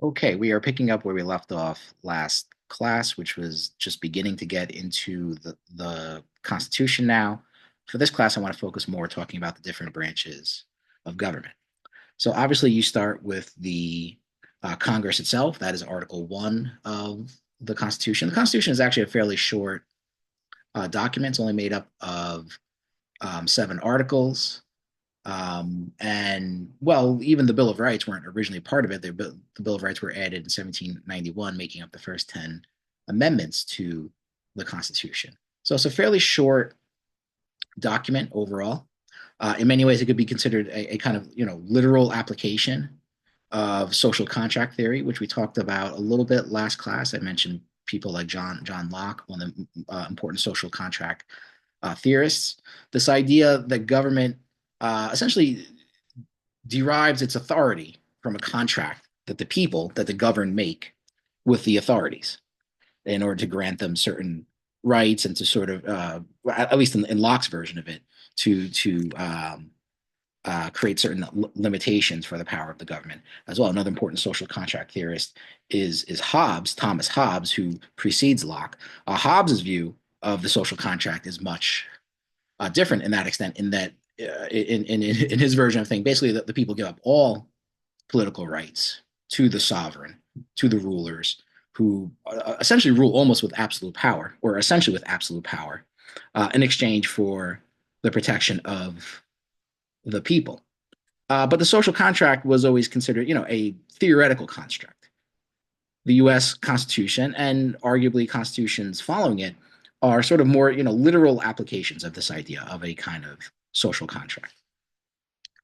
Okay, we are picking up where we left off last class, which was just beginning to get into the Constitution now. For this class, I want to focus more talking about the different branches of government. So obviously, you start with the Congress itself. That is Article 1 of the Constitution. The Constitution is actually a fairly short document. It's only made up of 7 articles. And well, even the Bill of Rights weren't originally part of it. The Bill of Rights were added in 1791, making up the first 10 amendments to the Constitution. So it's a fairly short document overall. In many ways, it could be considered a kind of literal application of social contract theory, which we talked about a little bit last class. I mentioned people like John Locke, one of the important social contract theorists. This idea that government essentially derives its authority from a contract that the people that the governed make with the authorities in order to grant them certain rights and to sort of, at least in Locke's version of it, to create certain limitations for the power of the government as well. Another important social contract theorist is Hobbes, Thomas Hobbes, who precedes Locke. Hobbes's view of the social contract is much different in that extent, in that in his version of thing, basically the people give up all political rights to the sovereign, to the rulers, who essentially rule almost with absolute power, or essentially with absolute power, in exchange for the protection of the people. But the social contract was always considered, a theoretical construct. The U.S. Constitution and arguably constitutions following it are sort of more, literal applications of this idea of a kind of social contract.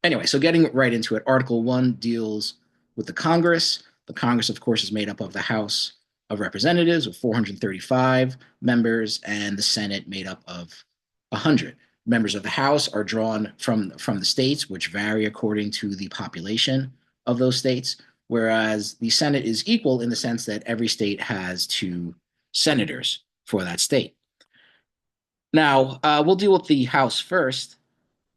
Anyway, so getting right into it, Article 1 deals with the Congress. The Congress, of course, is made up of the House of Representatives with 435 members, and the Senate made up of 100. Members of the House are drawn from the states, which vary according to the population of those states, whereas the Senate is equal in the sense that every state has 2 senators for that state. Now, we'll deal with the House first.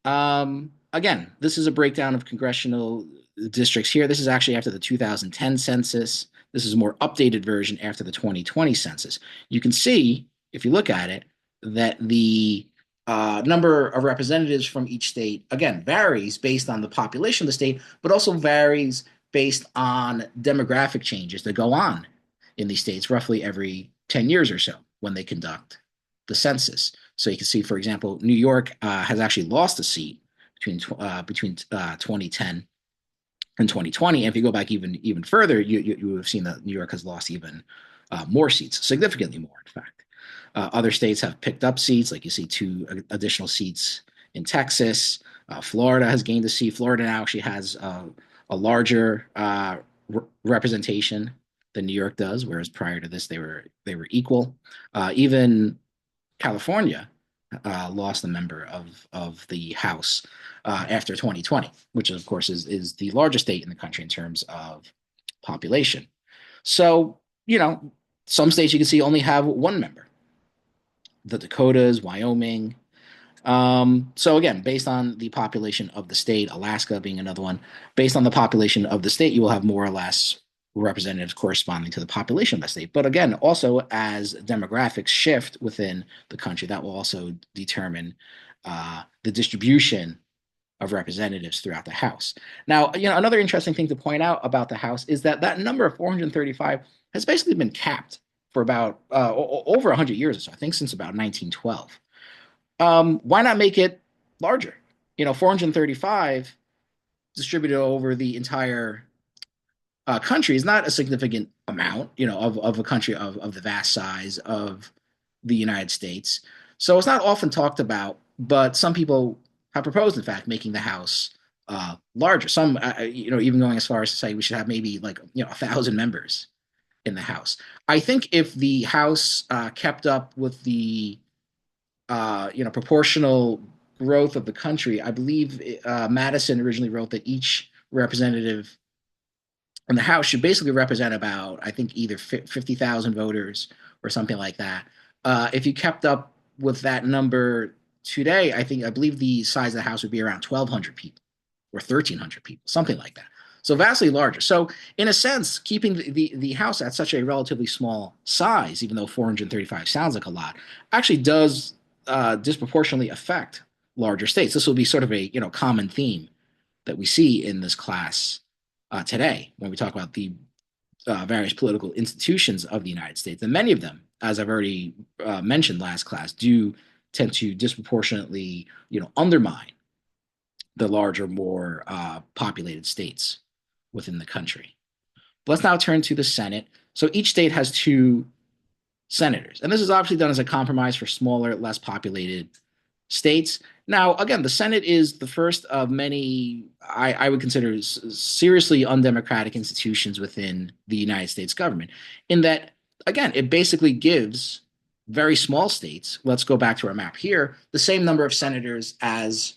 Again, this is a breakdown of congressional districts here. This is actually after the 2010 census. This is a more updated version after the 2020 census. You can see, if you look at it, that the number of representatives from each state, again, varies based on the population of the state, but also varies based on demographic changes that go on in these states roughly every 10 years or so when they conduct the census. So you can see, for example, New York has actually lost a seat between 2010 and 2020. And if you go back even further, you would have seen that New York has lost even more seats, significantly more, in fact. Other states have picked up seats, like you see 2 additional seats in Texas. Florida has gained a seat. Florida now actually has a larger representation than New York does, whereas prior to this they were equal. Even California lost a member of the House after 2020, which of course is the largest state in the country in terms of population. So some states you can see only have 1 member. The Dakotas, Wyoming. So again, based on the population of the state, Alaska being another one, based on the population of the state, you will have more or less representatives corresponding to the population of the state. But again, also as demographics shift within the country, that will also determine the distribution of representatives throughout the House. Now, another interesting thing to point out about the House is that that number of 435 has basically been capped for about over 100 years or so, I think since about 1912. Why not make it larger? 435 distributed over the entire country is not a significant amount, of a country of the vast size of the United States. So it's not often talked about, but some people have proposed, in fact, making the House larger. Some, even going as far as to say we should have maybe like 1,000 members in the House. I think if the House kept up with the proportional growth of the country, I believe Madison originally wrote that each representative in the House should basically represent about, I think, either 50,000 voters or something like that. If you kept up with that number today, I believe the size of the House would be around 1,200 people or 1,300 people, something like that. So vastly larger. So in a sense, keeping the House at such a relatively small size, even though 435 sounds like a lot, actually does disproportionately affect larger states. This will be sort of a common theme that we see in this class today when we talk about the various political institutions of the United States. And many of them, as I've already mentioned last class, do tend to disproportionately, undermine the larger, more populated states within the country. But let's now turn to the Senate. So each state has two senators, and this is obviously done as a compromise for smaller, less populated states. Now, again, the Senate is the first of many I would consider seriously undemocratic institutions within the United States government, in that, again, it basically gives very small states, let's go back to our map here, the same number of senators as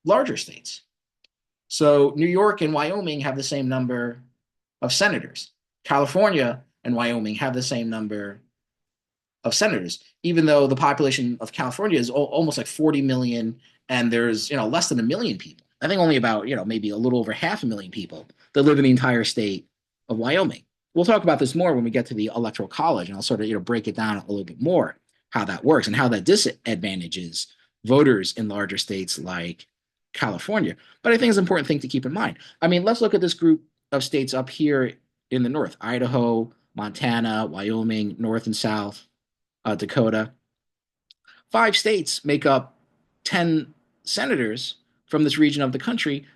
larger states. So New York and Wyoming have the same number of senators. California and Wyoming have the same number of senators, even though the population of California is almost like 40 million, and there's less than a million people. I think only about maybe a little over half a million people that live in the entire state of Wyoming. We'll talk about this more when we get to the electoral college, and I'll sort of break it down a little bit more how that works and how that disadvantages voters in larger states like California. But I think it's an important thing to keep in mind. I mean, let's look at this group of states up here in the north: Idaho, Montana, Wyoming, North and South Dakota. 5 states make up 10 senators from this region of the country.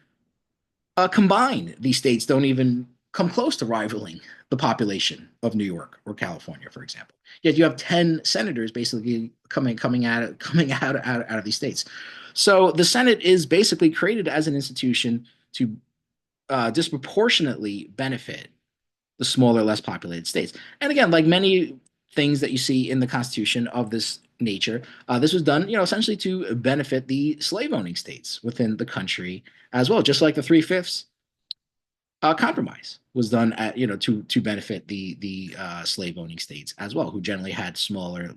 Combined, these states don't even come close to rivaling the population of New York or California, for example. Yet you have 10 senators basically coming out of these states. So the Senate is basically created as an institution to disproportionately benefit the smaller, less populated states. And again, like many things that you see in the Constitution of this nature, this was done, essentially to benefit the slave-owning states within the country as well. Just like the 3/5 compromise was done to benefit the slave-owning states as well, who generally had smaller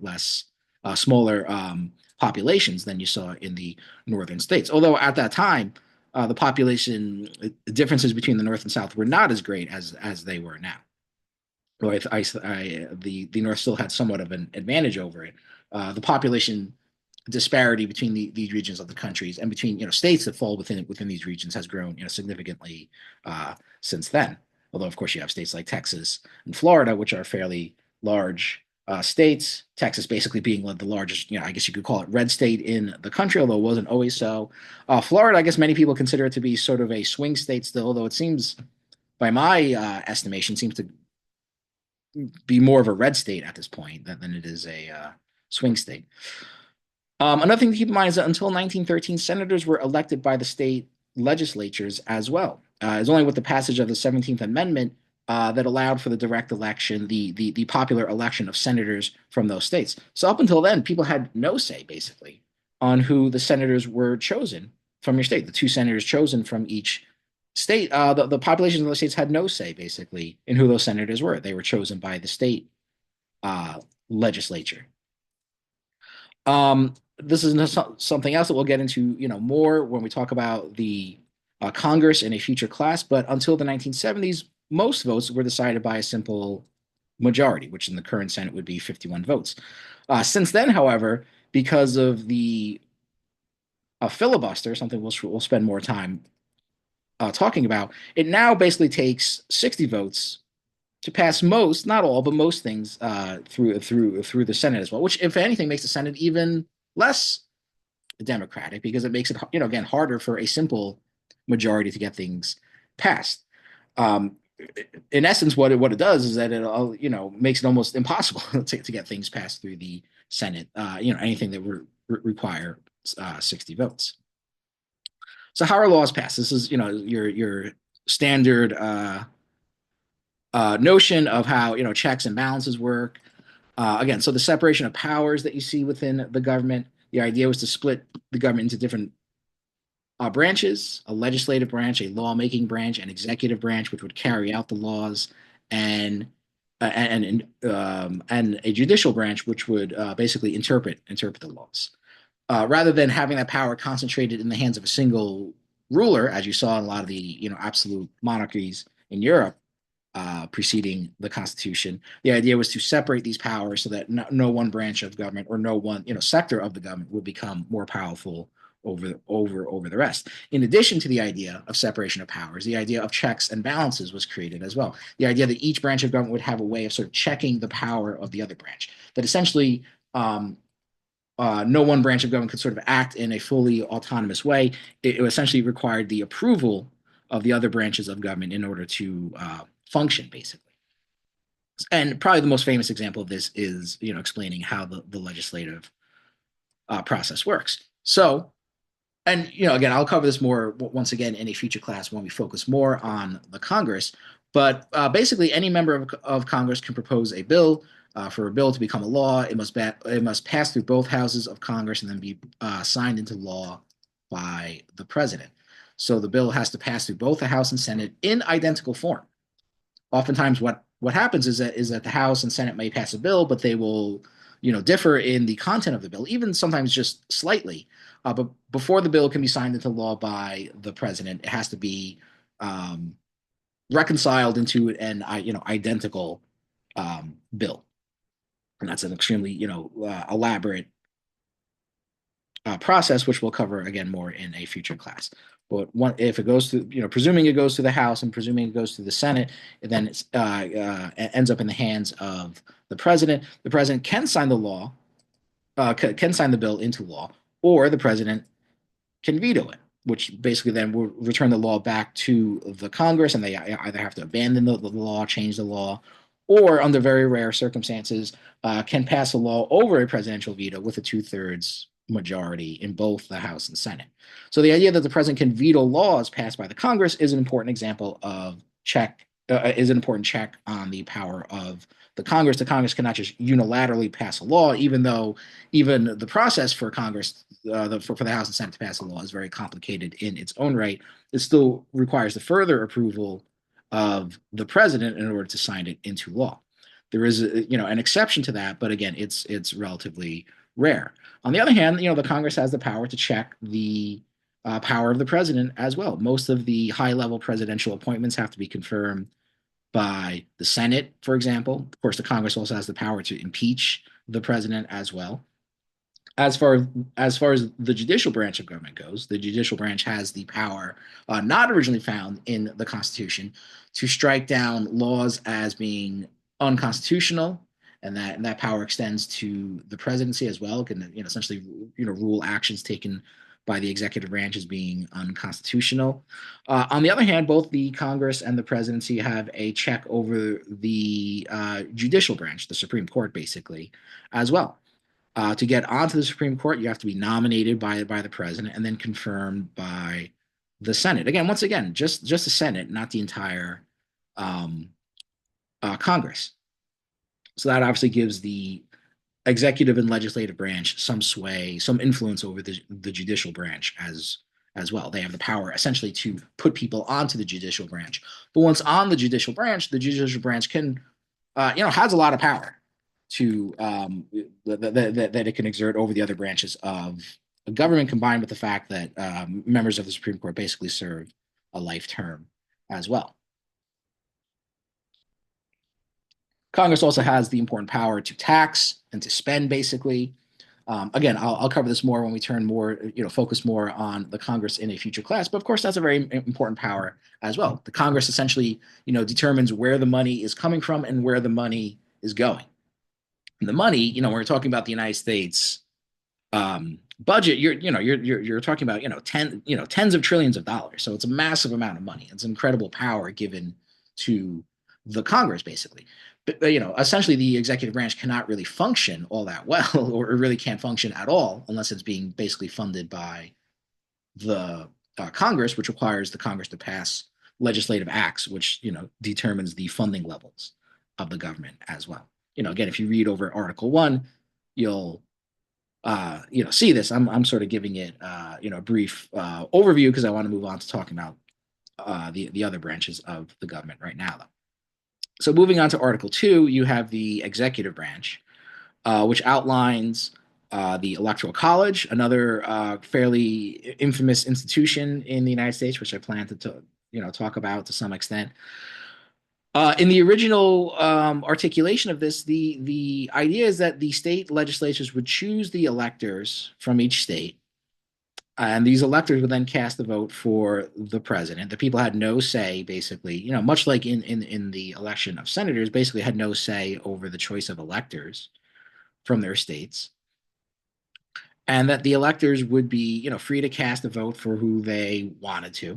populations than you saw in the northern states. Although at that time, the population differences between the North and South were not as great as they were now. Well, the North still had somewhat of an advantage over it. The population disparity between these regions of the countries and between states that fall within these regions has grown significantly since then. Although of course you have states like Texas and Florida, which are fairly large states. Texas basically being the largest, I guess you could call it red state in the country, although it wasn't always so. Florida, I guess many people consider it to be sort of a swing state still, although it seems, by my estimation, seems to be more of a red state at this point than it is a swing state. Another thing to keep in mind is that until 1913, senators were elected by the state legislatures as well. It's only with the passage of the 17th Amendment that allowed for the direct election, the popular election of senators from those states. So up until then, people had no say, basically, on who the senators were chosen from your state. The 2 senators chosen from each state, the populations of those states had no say, basically, in who those senators were. They were chosen by the state legislature. This is something else that we'll get into, more when we talk about the Congress in a future class. But until the 1970s, most votes were decided by a simple majority, which in the current Senate would be 51 votes. Since then, however, because of the filibuster, something we'll spend more time talking about, it now basically takes 60 votes to pass most, not all, but most things through the Senate as well, which, if anything, makes the Senate even less democratic because it makes it, again, harder for a simple majority to get things passed. In essence, what it does is that it makes it almost impossible to get things passed through the Senate. Anything that would require 60 votes. So how are laws passed? This is your standard notion of how checks and balances work. Again, so the separation of powers that you see within the government. The idea was to split the government into different branches: a legislative branch, a lawmaking branch, an executive branch, which would carry out the laws, and a judicial branch, which would basically interpret the laws. Rather than having that power concentrated in the hands of a single ruler, as you saw in a lot of the absolute monarchies in Europe preceding the Constitution. The idea was to separate these powers so that no one branch of government or no one sector of the government would become more powerful over the rest. In addition to the idea of separation of powers, the idea of checks and balances was created as well. The idea that each branch of government would have a way of sort of checking the power of the other branch. That essentially no one branch of government could sort of act in a fully autonomous way. It essentially required the approval of the other branches of government in order to function, basically. And probably the most famous example of this is, explaining how the legislative process works. So, and again, I'll cover this more once again in a future class when we focus more on the Congress. But basically, any member of Congress can propose a bill. For a bill to become a law, it must pass through both houses of Congress and then be signed into law by the president. So the bill has to pass through both the House and Senate in identical form. Oftentimes, what happens is that the House and Senate may pass a bill, but they will differ in the content of the bill, even sometimes just slightly. But before the bill can be signed into law by the president, it has to be reconciled into an identical bill, and that's an extremely elaborate process, which we'll cover again more in a future class. But if it goes to, presuming it goes to the House and presuming it goes to the Senate, then it ends up in the hands of the president. The president can sign the law, can sign the bill into law, or the president can veto it, which basically then will return the law back to the Congress, and they either have to abandon the law, change the law, or under very rare circumstances, can pass a law over a presidential veto with a two-thirds majority in both the House and Senate. So the idea that the president can veto laws passed by the Congress is an important example of is an important check on the power of the Congress. The Congress cannot just unilaterally pass a law, even though even the process for Congress, for the House and Senate to pass a law is very complicated in its own right. It still requires the further approval of the president in order to sign it into law. There is an exception to that, but again, it's relatively rare. On the other hand, the Congress has the power to check the power of the president as well. Most of the high-level presidential appointments have to be confirmed by the Senate, for example. Of course, the Congress also has the power to impeach the president as well. As far as the judicial branch of government goes, the judicial branch has the power, not originally found in the Constitution, to strike down laws as being unconstitutional, and that power extends to the presidency as well. It can essentially rule actions taken by the executive branch as being unconstitutional. On the other hand, both the Congress and the presidency have a check over the judicial branch, the Supreme Court, basically, as well. To get onto the Supreme Court, you have to be nominated by the president and then confirmed by the Senate. Again, once again, just the Senate, not the entire Congress. So that obviously gives the executive and legislative branch some sway, some influence over the judicial branch as well. They have the power essentially to put people onto the judicial branch. But once on the judicial branch can, has a lot of power to that it can exert over the other branches of government, combined with the fact that members of the Supreme Court basically serve a life term as well. Congress also has the important power to tax and to spend, basically. Again, I'll cover this more when we focus more on the Congress in a future class. But of course, that's a very important power as well. The Congress essentially, determines where the money is coming from and where the money is going. And the money, when we're talking about the United States budget, you're talking about tens of trillions of dollars. So it's a massive amount of money. It's incredible power given to the Congress, basically. But essentially, the executive branch cannot really function all that well, or really can't function at all, unless it's being basically funded by the Congress, which requires the Congress to pass legislative acts, which determines the funding levels of the government as well. Again, if you read over Article 1, you'll see this. I'm sort of giving it a brief overview because I want to move on to talking about the other branches of the government right now, though. So moving on to Article 2, you have the executive branch, which outlines The Electoral College, another fairly infamous institution in the United States, which I plan to talk about to some extent. In the original articulation of this, the idea is that the state legislatures would choose the electors from each state, and these electors would then cast the vote for the president. The people had no say, basically, much like in the election of senators, basically had no say over the choice of electors from their states, and that the electors would be, free to cast a vote for who they wanted to,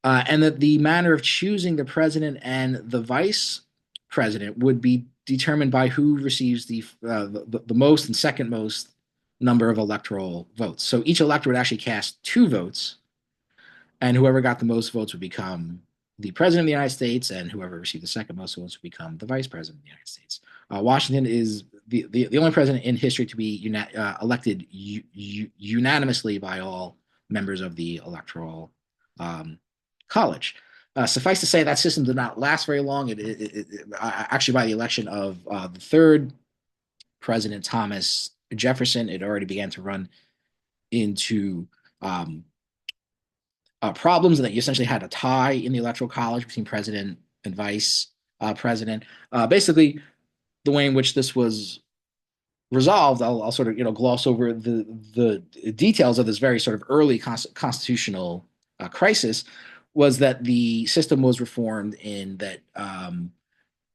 and that the manner of choosing the president and the vice president would be determined by who receives the most and second most number of electoral votes. So each elector would actually cast two votes, and whoever got the most votes would become the president of the United States, and whoever received the second most votes would become the vice president of the United States. Washington is the only president in history to be elected unanimously by all members of the electoral college. Suffice to say, that system did not last very long. Actually, by the election of the third president, Thomas Jefferson, it already began to run into problems, and that you essentially had a tie in the electoral college between president and vice president. Basically, the way in which this was resolved, I'll sort of gloss over the details of this very sort of early constitutional crisis, was that the system was reformed in that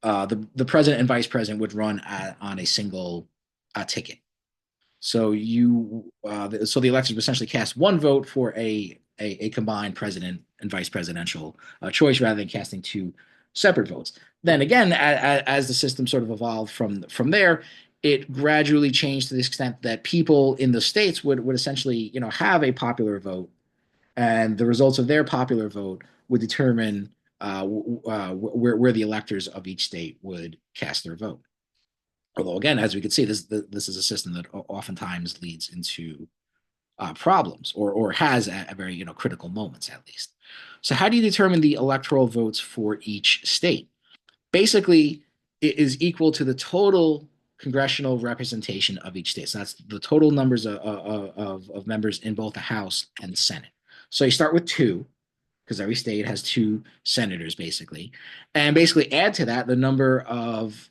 the president and vice president would run on a single ticket. So so the electors would essentially cast one vote for a combined president and vice presidential choice rather than casting two separate votes. Then again, as the system sort of evolved from there, it gradually changed to the extent that people in the states would essentially have a popular vote, and the results of their popular vote would determine where the electors of each state would cast their vote. Although again, as we can see, this is a system that oftentimes leads into problems, or has at very critical moments at least. So how do you determine the electoral votes for each state? Basically, it is equal to the total congressional representation of each state. So that's the total numbers of members in both the House and Senate. So you start with two, because every state has two senators, basically, and basically add to that the number of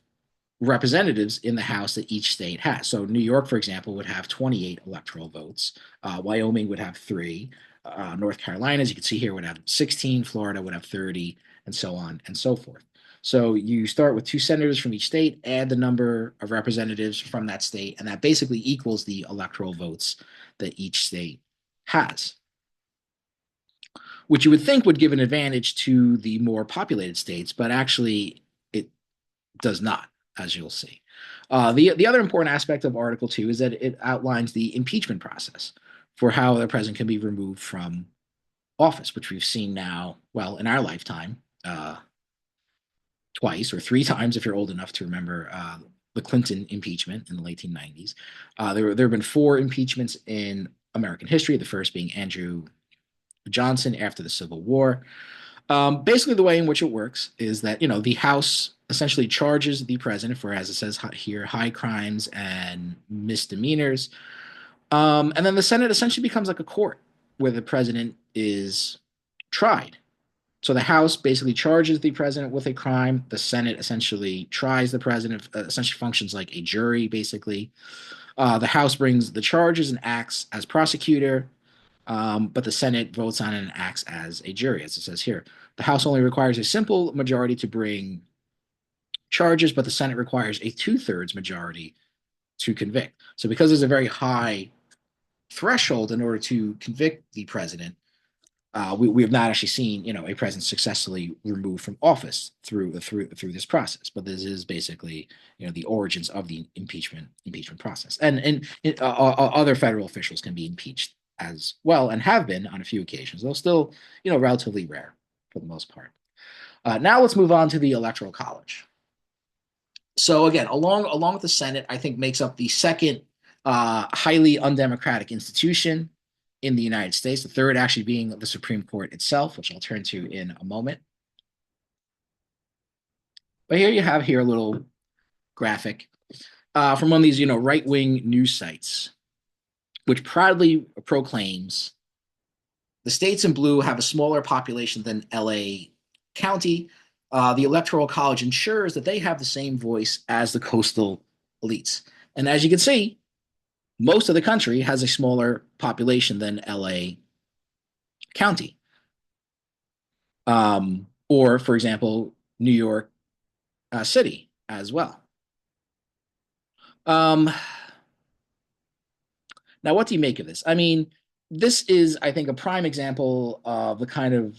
representatives in the House that each state has. So New York, for example, would have 28 electoral votes. Wyoming would have 3. North Carolina, as you can see here, would have 16. Florida would have 30, and so on and so forth. So you start with two senators from each state, add the number of representatives from that state, and that basically equals the electoral votes that each state has, which you would think would give an advantage to the more populated states, but actually it does not, as you'll see. The other important aspect of Article 2 is that it outlines the impeachment process for how the president can be removed from office, which we've seen now, well, in our lifetime, twice or three times if you're old enough to remember the Clinton impeachment in the late 1990s. There have been 4 impeachments in American history, the first being Andrew Johnson after the Civil War. Basically, the way in which it works is that the House essentially charges the president for, as it says here, high crimes and misdemeanors, and then the Senate essentially becomes like a court where the president is tried. So the House basically charges the president with a crime. The Senate essentially tries the president, essentially functions like a jury, basically. The House brings the charges and acts as prosecutor, but the Senate votes on it and acts as a jury, as it says here. The House only requires a simple majority to bring charges, but the Senate requires a 2/3 majority to convict. So because there's a very high threshold in order to convict the president, we have not actually seen a president successfully removed from office through this process. But this is basically the origins of the impeachment process, and other federal officials can be impeached as well, and have been on a few occasions, though still relatively rare for the most part. Now let's move on to the Electoral College. So again, along with the Senate, I think makes up the second highly undemocratic institution in the United States, the third actually being the Supreme Court itself, which I'll turn to in a moment. But here you have a little graphic from one of these, right-wing news sites, which proudly proclaims the states in blue have a smaller population than LA County. The Electoral College ensures that they have the same voice as the coastal elites. And as you can see, most of the country has a smaller population than LA County. Or, for example, New York City as well. Um, Now, what do you make of this? I mean, this is, I think, a prime example of the kind of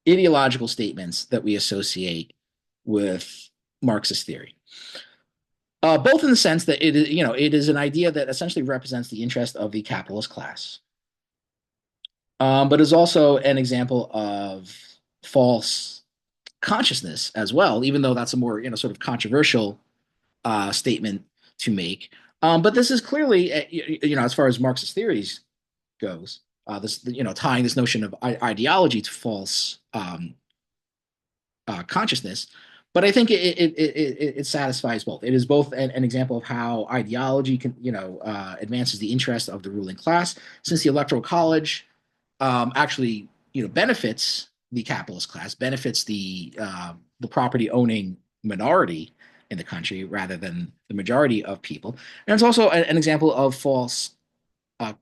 ideological statements that we associate with Marxist theory. Both in the sense that it is, it is an idea that essentially represents the interest of the capitalist class, but is also an example of false consciousness as well, even though that's a more, sort of controversial statement to make. But this is clearly, as far as Marxist theories goes, this, tying this notion of ideology to false consciousness. But I think it satisfies both. It is both an example of how ideology can, advances the interest of the ruling class, since the Electoral College actually, benefits the capitalist class, benefits the property owning minority in the country rather than the majority of people. And it's also an example of false uh,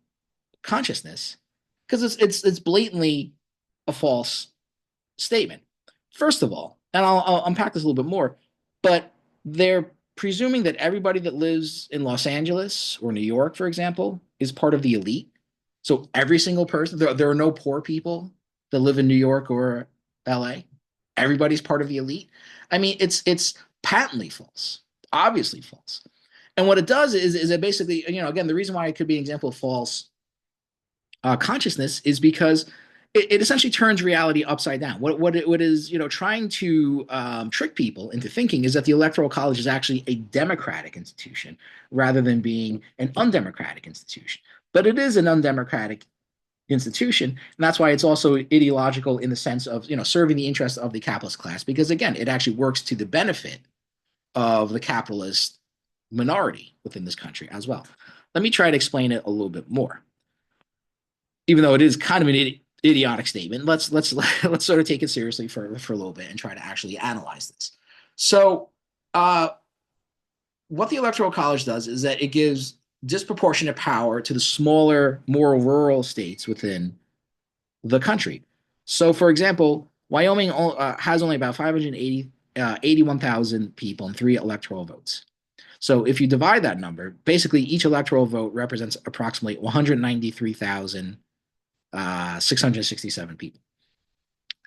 consciousness because it's blatantly a false statement. First of all, and I'll unpack this a little bit more, but they're presuming that everybody that lives in Los Angeles or New York, for example, is part of the elite. So every single person, there are no poor people that live in New York or LA. Everybody's part of the elite. I mean, it's patently false, obviously false. And what it does is it basically, again, the reason why it could be an example of false consciousness is because it essentially turns reality upside down. What is trying to trick people into thinking is that the Electoral College is actually a democratic institution rather than being an undemocratic institution. But it is an undemocratic institution, and that's why it's also ideological in the sense of serving the interests of the capitalist class, because again, it actually works to the benefit of the capitalist minority within this country as well. Let me try to explain it a little bit more, even though it is kind of an idiotic statement. Let's sort of take it seriously for a little bit and try to actually analyze this. So, what the Electoral College does is that it gives disproportionate power to the smaller, more rural states within the country. So, for example, Wyoming has only about 81,000 people and 3 electoral votes. So if you divide that number, basically each electoral vote represents approximately 193,667 people.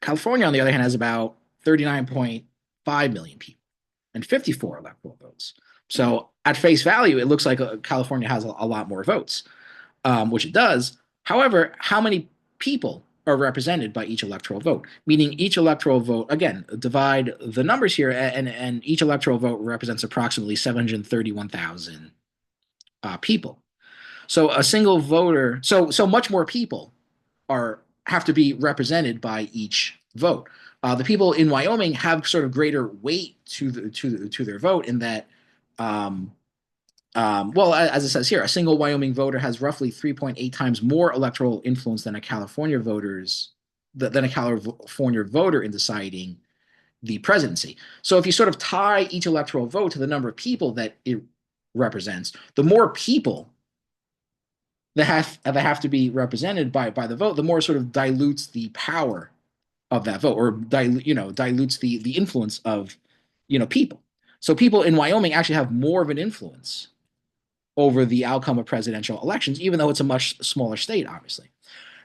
California, on the other hand, has about 39.5 million people and 54 electoral votes. So at face value, it looks like California has a lot more votes, which it does. However, how many people are represented by each electoral vote? Meaning each electoral vote, again, divide the numbers here, and each electoral vote represents approximately 731,000 people. So a single voter, so much more people have to be represented by each vote. The people in Wyoming have sort of greater weight to their vote in that, well, as it says here, a single Wyoming voter has roughly 3.8 times more electoral influence than a California voter in deciding the presidency. So if you sort of tie each electoral vote to the number of people that it represents, the more people that have to be represented by the vote, the more sort of dilutes the power of that vote, or dilutes the influence of people. So people in Wyoming actually have more of an influence over the outcome of presidential elections, even though it's a much smaller state, obviously.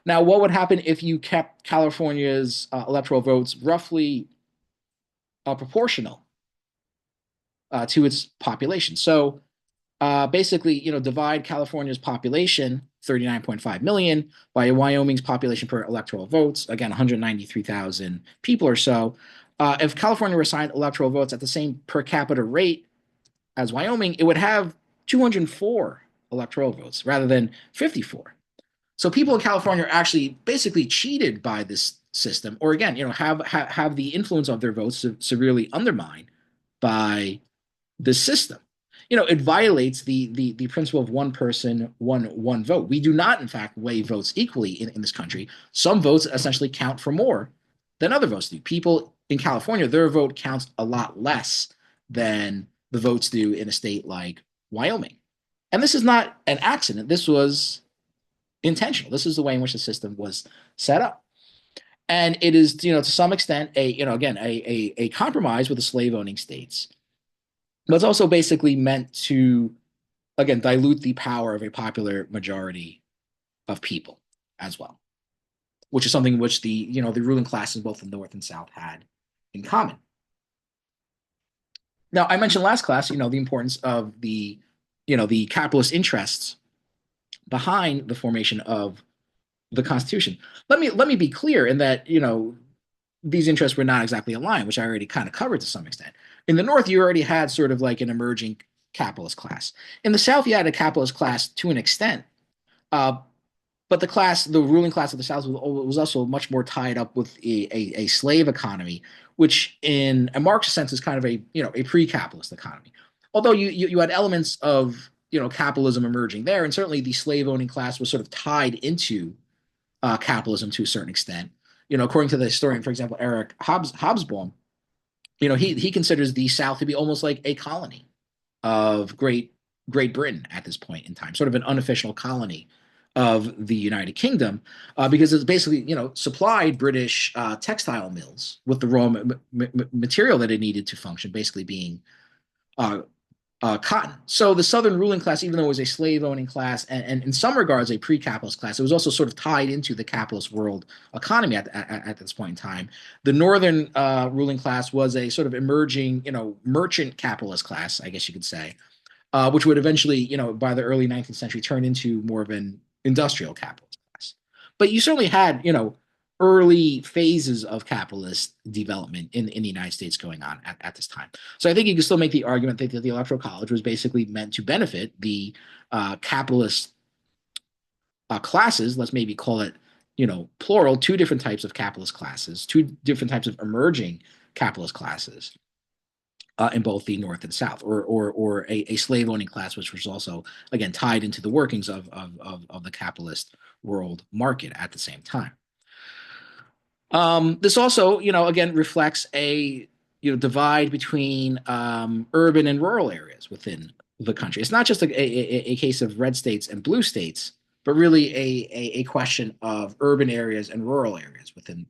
Now, what would happen if you kept California's electoral votes roughly proportional to its population? So basically, divide California's population, 39.5 million, by Wyoming's population per electoral votes, again, 193,000 people or so. If California were assigned electoral votes at the same per capita rate as Wyoming, it would have 204 electoral votes rather than 54. So people in California are actually basically cheated by this system, or again, have the influence of their votes severely undermined by this system. it violates the principle of one person, one vote. We do not, in fact, weigh votes equally in this country. Some votes essentially count for more than other votes do. People in California, their vote counts a lot less than the votes do in a state like Wyoming. And this is not an accident. This was intentional. This is the way in which the system was set up. And it is, to some extent, again, a compromise with the slave owning states. But it's also basically meant to, again, dilute the power of a popular majority of people as well, which is something which the ruling classes both in the North and South had in common. Now, I mentioned last class, the importance of the capitalist interests behind the formation of the Constitution. Let me be clear in that, these interests were not exactly aligned, which I already kind of covered to some extent. In the North, you already had sort of like an emerging capitalist class. In the South, you had a capitalist class to an extent, uh, but the ruling class of the South was also much more tied up with a slave economy, which in a Marxist sense is kind of a pre-capitalist economy. Although you had elements of capitalism emerging there, and certainly the slave owning class was sort of tied into capitalism to a certain extent. According to the historian, for example, Eric Hobsbawm, he considers the South to be almost like a colony of Great Britain at this point in time, sort of an unofficial colony of the United Kingdom, because it's basically supplied British textile mills with the raw material that it needed to function, basically being uh, cotton. So the Southern ruling class, even though it was a slave owning class and in some regards a pre capitalist class, it was also sort of tied into the capitalist world economy at this point in time. The Northern ruling class was a sort of emerging, merchant capitalist class, I guess you could say, which would eventually, by the early 19th century, turn into more of an industrial capitalist class. But you certainly had, early phases of capitalist development in the United States going on at this time. So I think you can still make the argument that the Electoral College was basically meant to benefit the capitalist classes. Let's maybe call it, plural, two different types of capitalist classes, two different types of emerging capitalist classes in both the North and South, or a slave owning class, which was also again tied into the workings of the capitalist world market at the same time. This also, again, reflects a divide between urban and rural areas within the country. It's not just a case of red states and blue states, but really a question of urban areas and rural areas within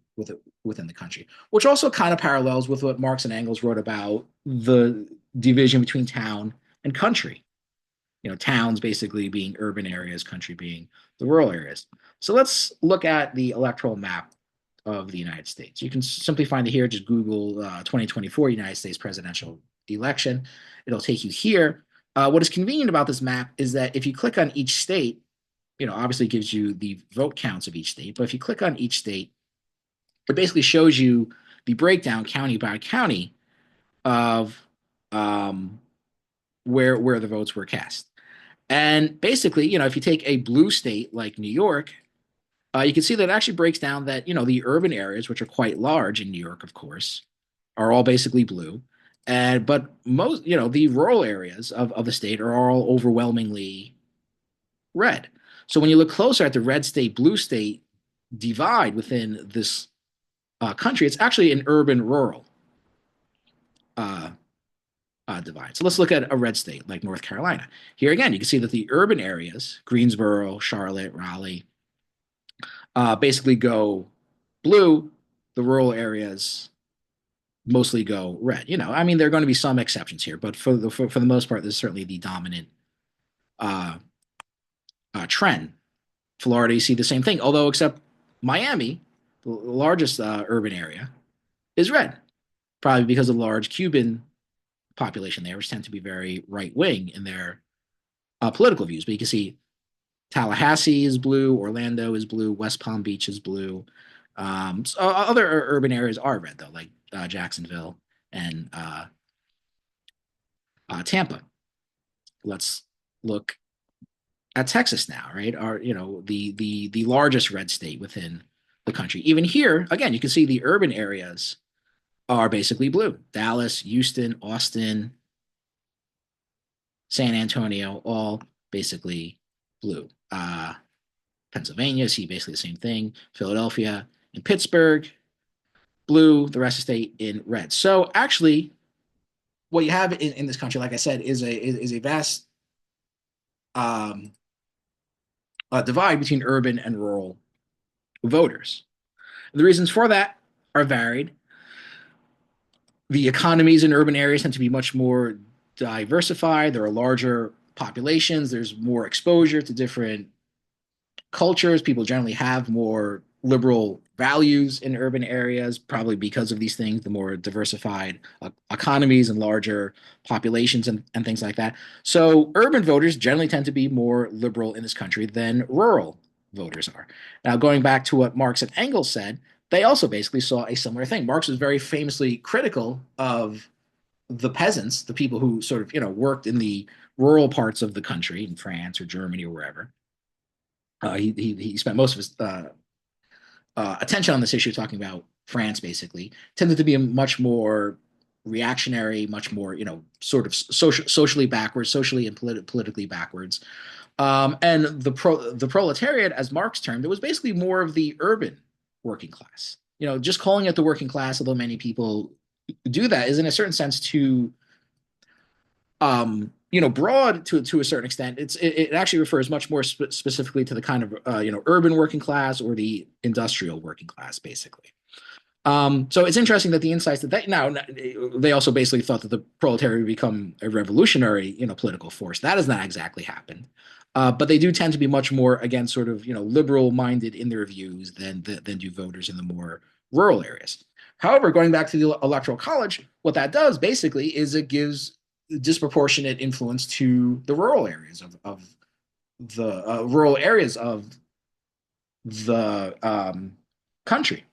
the country, which also kind of parallels with what Marx and Engels wrote about the division between town and country. Towns basically being urban areas, country being the rural areas. So let's look at the electoral map of the United States. You can simply find it here. Just Google 2024 United States presidential election. It'll take you here. What is convenient about this map is that if you click on each state, obviously it gives you the vote counts of each state. But if you click on each state, it basically shows you the breakdown county by county of where the votes were cast. And basically, if you take a blue state like New York, you can see that it actually breaks down that, the urban areas, which are quite large in New York, of course, are all basically blue. But most, the rural areas of the state are all overwhelmingly red. So when you look closer at the red state, blue state divide within this country, it's actually an urban rural uh, divide. So let's look at a red state like North Carolina. Here again, you can see that the urban areas, Greensboro, Charlotte, Raleigh, basically go blue. The rural areas mostly go red. I mean, there are going to be some exceptions here, but for the most part, this is certainly the dominant uh, trend. Florida, you see the same thing, although except Miami, the largest urban area, is red, probably because of the large Cuban population there, which tend to be very right wing in their political views. But you can see Tallahassee is blue, Orlando is blue, West Palm Beach is blue. So other urban areas are red though, like Jacksonville and Tampa. Let's look at Texas now, right? Our the largest red state within the country. Even here, again, you can see the urban areas are basically blue. Dallas, Houston, Austin, San Antonio, all basically blue. Pennsylvania, see basically the same thing. Philadelphia and Pittsburgh, blue. The rest of the state in red. So actually, what you have in this country, like I said, is a vast um, divide between urban and rural voters. The reasons for that are varied. The economies in urban areas tend to be much more diversified. There are larger populations. There's more exposure to different cultures. People generally have more liberal values in urban areas, probably because of these things, the more diversified economies and larger populations and things like that. So urban voters generally tend to be more liberal in this country than rural voters are. Now, going back to what Marx and Engels said, they also basically saw a similar thing. Marx was very famously critical of the peasants, the people who sort of, worked in the rural parts of the country in France or Germany or wherever. He spent most of his attention on this issue, talking about France, basically, tended to be a much more reactionary, much more, sort of socially backwards, socially and politically backwards. And the proletariat, as Marx termed it, was basically more of the urban working class. Just calling it the working class, although many people do that, is in a certain sense to broad to a certain extent. It actually refers much more specifically to the kind of urban working class or the industrial working class, basically. So it's interesting that the insights that they also basically thought that the proletariat would become a revolutionary, political force. That has not exactly happened. But they do tend to be much more, again, sort of, liberal minded in their views than do voters in the more rural areas. However, going back to the electoral college, what that does basically is it gives disproportionate influence to the rural areas of the rural areas of the country.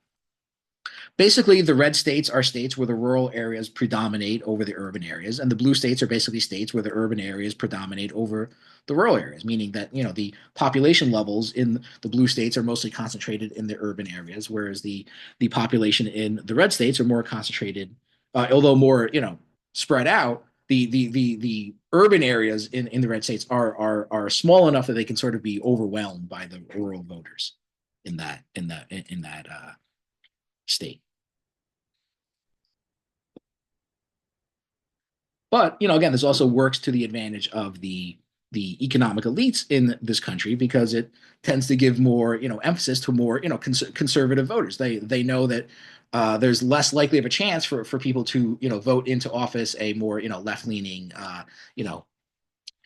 Basically, the red states are states where the rural areas predominate over the urban areas, and the blue states are basically states where the urban areas predominate over the rural areas, meaning that the population levels in the blue states are mostly concentrated in the urban areas, whereas the population in the red states are more concentrated, although more spread out. The urban areas in the red states are small enough that they can sort of be overwhelmed by the rural voters in that state. But again, this also works to the advantage of the economic elites in this country because it tends to give more emphasis to more conservative voters. They know that there's less likely of a chance for people to vote into office a more left leaning you know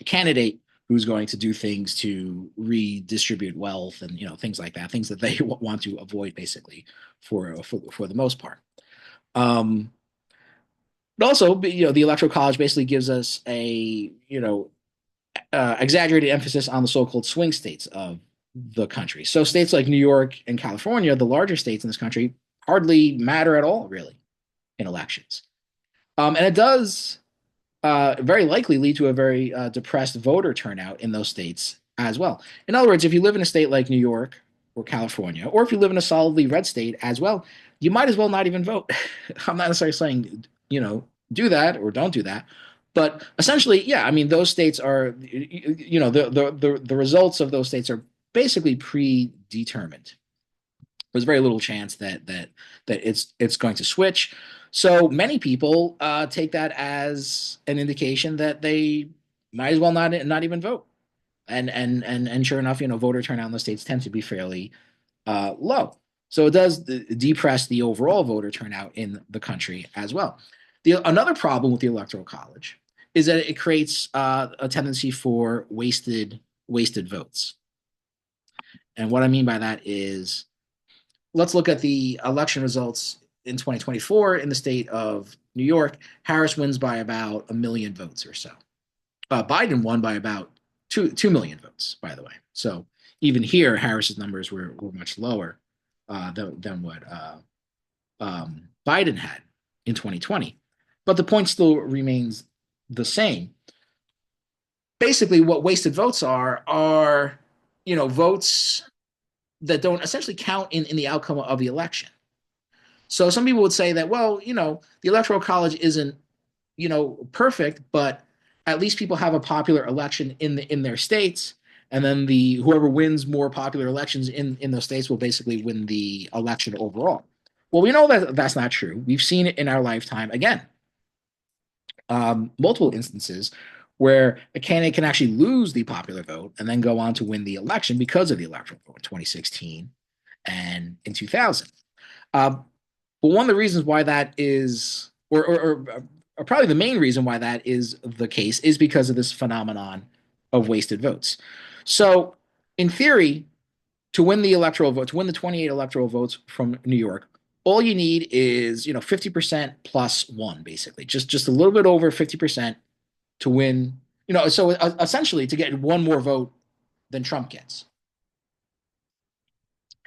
candidate who's going to do things to redistribute wealth and things like that, things that they want to avoid basically for the most part. Um, but also, the electoral college basically gives us a exaggerated emphasis on the so-called swing states of the country. So states like New York and California, the larger states in this country, hardly matter at all, really, in elections. And it does very likely lead to a very depressed voter turnout in those states as well. In other words, if you live in a state like New York or California, or if you live in a solidly red state as well, you might as well not even vote. I'm not necessarily saying, do that or don't do that. But essentially, yeah, I mean, those states are, the results of those states are basically predetermined. There's very little chance that it's going to switch. So many people take that as an indication that they might as well not even vote. And sure enough, voter turnout in the states tends to be fairly low. So it does depress the overall voter turnout in the country as well. Another problem with the electoral college is that it creates a tendency for wasted votes. And what I mean by that is, let's look at the election results in 2024 in the state of New York. Harris wins by about a million votes or so. Biden won by about 2 million votes, by the way. So even here, Harris's numbers were much lower than what Biden had in 2020. But the point still remains the same. Basically, what wasted votes are votes that don't essentially count in the outcome of the election. So some people would say that, well, the electoral college isn't, perfect, but at least people have a popular election in their states, and then the whoever wins more popular elections in those states will basically win the election overall. Well, we know that that's not true. We've seen it in our lifetime again, multiple instances where a candidate can actually lose the popular vote and then go on to win the election because of the electoral vote in 2016 and in 2000. But one of the reasons why that is, or probably the main reason why that is the case, is because of this phenomenon of wasted votes. So, in theory, to win the electoral vote, to win the 28 electoral votes from New York, all you need is 50% plus one, basically, just a little bit over 50% to win. So essentially to get one more vote than Trump gets.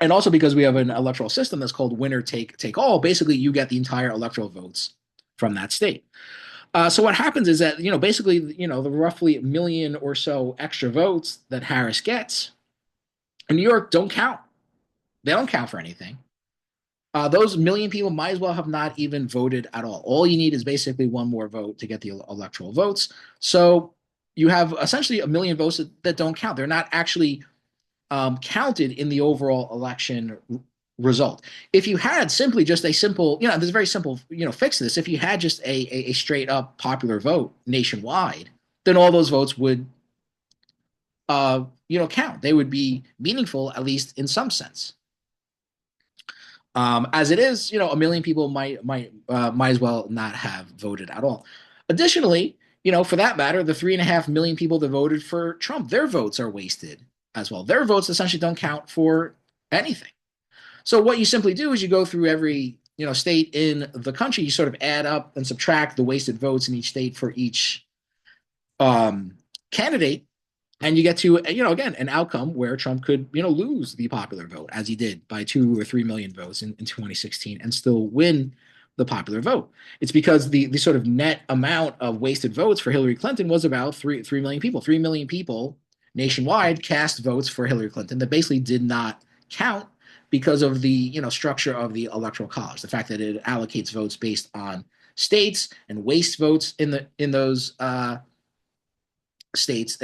And also because we have an electoral system that's called winner take all, basically you get the entire electoral votes from that state. So what happens is that basically the roughly a million or so extra votes that Harris gets in New York don't count. They don't count for anything. Those million people might as well have not even voted at all. All you need is basically one more vote to get the electoral votes. So you have essentially a million votes that don't count. They're not actually counted in the overall election result. If you had simply just a simple, there's a very simple, fix to this. If you had just a straight up popular vote nationwide, then all those votes would, count. They would be meaningful, at least in some sense. As it is, a million people might as well not have voted at all. Additionally, for that matter, the 3.5 million people that voted for Trump, their votes are wasted as well. Their votes essentially don't count for anything. So what you simply do is you go through every state in the country, you sort of add up and subtract the wasted votes in each state for each candidate, and you get to again an outcome where Trump could lose the popular vote as he did by 2 or 3 million votes in 2016 and still win the popular vote. It's because the sort of net amount of wasted votes for Hillary Clinton was about 3 million people. 3 million people nationwide cast votes for Hillary Clinton that basically did not count because of the structure of the electoral college, the fact that it allocates votes based on states and waste votes in those states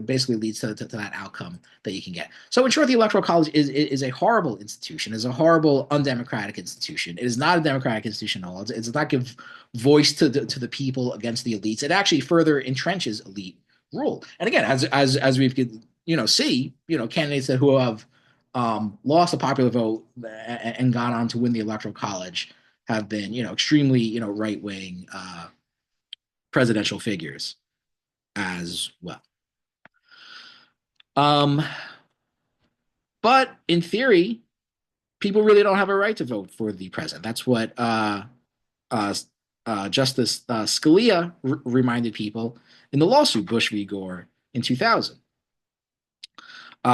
basically leads to that outcome that you can get. So in short, the electoral college is a horrible institution, is a horrible undemocratic institution. It is not a democratic institution at all. It does not give voice to the people against the elites. It actually further entrenches elite rule. And again, as we could see, candidates who have lost a popular vote and gone on to win the electoral college have been extremely right wing presidential figures as well. Um, but in theory, people really don't have a right to vote for the president. That's what uh, Justice Scalia reminded people in the lawsuit Bush v. Gore in 2000.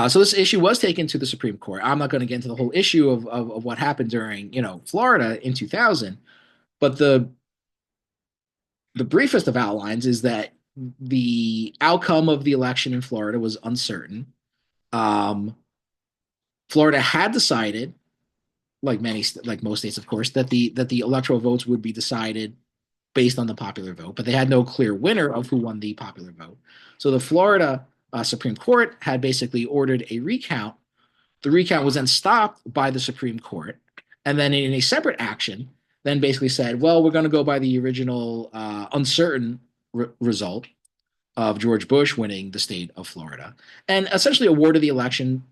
So this issue was taken to the Supreme Court. I'm not going to get into the whole issue of what happened during Florida in 2000, but the briefest of outlines is that the outcome of the election in Florida was uncertain. Um, Florida had decided, like most states, of course, that the electoral votes would be decided based on the popular vote, but they had no clear winner of who won the popular vote. So the Florida Supreme Court had basically ordered a recount. The recount was then stopped by the Supreme Court, and then in a separate action, then basically said, well, we're going to go by the original uncertain result of George Bush winning the state of Florida, and essentially awarded the election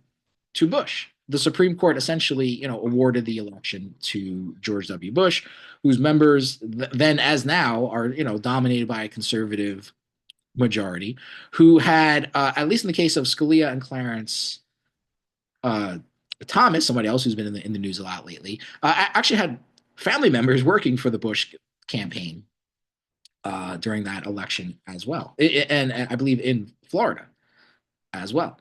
to Bush. The Supreme Court essentially, awarded the election to George W. Bush, whose members then, as now, are dominated by a conservative majority, who had, at least in the case of Scalia and Clarence Thomas, somebody else who's been in the news a lot lately, actually had family members working for the Bush campaign during that election as well, and I believe in Florida as well.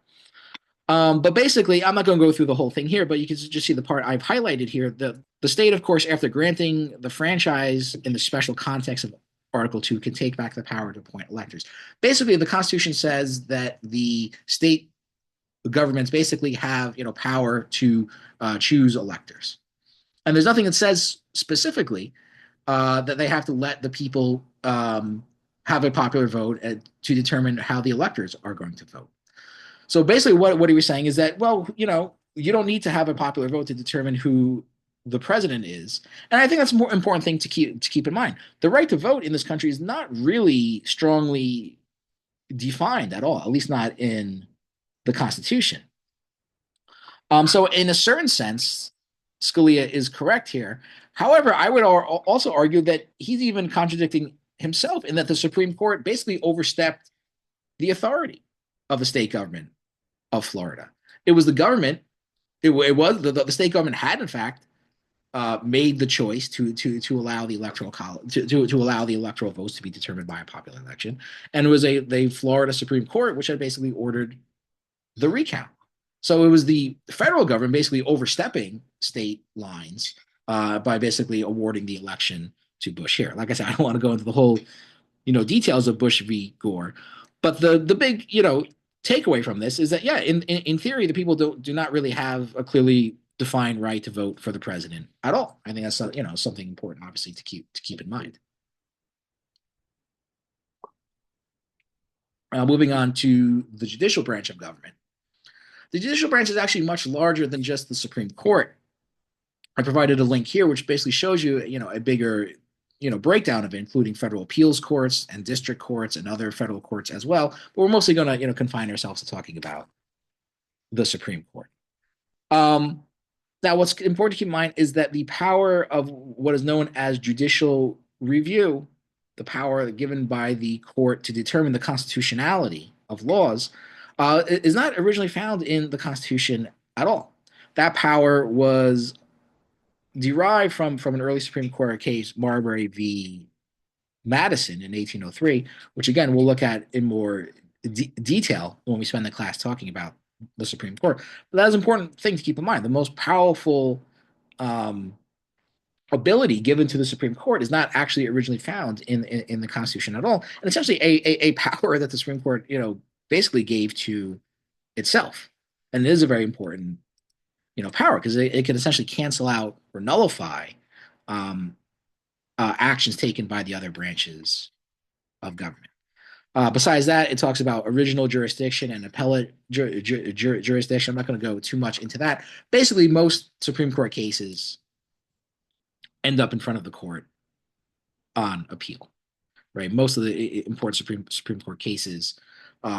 But basically, I'm not going to go through the whole thing here, but you can just see the part I've highlighted here. The state, of course, after granting the franchise in the special context of Article 2, can take back the power to appoint electors. Basically, the Constitution says that the state governments basically have power to choose electors, and there's nothing that says specifically that they have to let the people have a popular vote to determine how the electors are going to vote. So basically, what he was saying is that, well, you don't need to have a popular vote to determine who the president is. And I think that's a more important thing to keep in mind. The right to vote in this country is not really strongly defined at all, at least not in the Constitution. So in a certain sense, Scalia is correct here. However, I would also argue that he's even contradicting himself in that the Supreme Court basically overstepped the authority of the state government of Florida. It was the government. It was the state government had in fact made the choice to allow the electoral college to allow the electoral votes to be determined by a popular election, and it was the Florida Supreme Court which had basically ordered the recount. So it was the federal government basically overstepping state lines by basically awarding the election to Bush here. Like I said, I don't want to go into the whole details of Bush v. Gore, but the big takeaway from this is that yeah, in theory, the people do not really have a clearly defined right to vote for the president at all. I think that's something important, obviously, to keep in mind. Moving on to the judicial branch of government. The judicial branch is actually much larger than just the Supreme Court. I provided a link here, which basically shows you, a bigger, breakdown of it, including federal appeals courts and district courts and other federal courts as well. But we're mostly going to, confine ourselves to talking about the Supreme Court. Now, what's important to keep in mind is that the power of what is known as judicial review, the power given by the court to determine the constitutionality of laws, is not originally found in the Constitution at all. That power was derived from an early Supreme Court case, Marbury v. Madison in 1803, which again we'll look at in more detail when we spend the class talking about the Supreme Court. But that's an important thing to keep in mind. The most powerful ability given to the Supreme Court is not actually originally found in the Constitution at all, and it's actually a power that the Supreme Court basically gave to itself, and it is a very important power because it can essentially cancel out or nullify um, actions taken by the other branches of government. Besides that, it talks about original jurisdiction and appellate jurisdiction. I'm not going to go too much into that. Basically, most Supreme Court cases end up in front of the court on appeal, right? Most of the important Supreme Court cases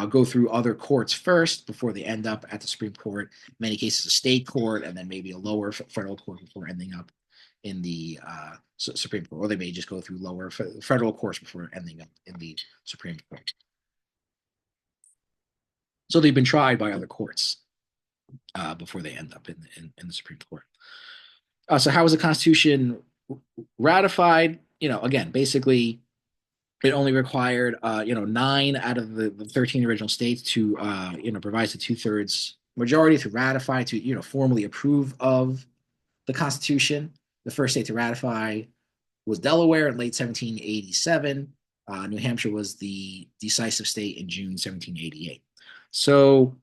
go through other courts first before they end up at the Supreme Court. In many cases, a state court and then maybe a lower federal court before ending up in the Supreme Court, or they may just go through lower federal courts before ending up in the Supreme Court. So they've been tried by other courts before they end up in the Supreme Court. So how was the Constitution ratified? Again, basically, it only required 9 out of the 13 original states to provide the 2/3 majority to ratify, to formally approve of the Constitution. The first state to ratify was Delaware in late 1787. New Hampshire was the decisive state in June 1788. So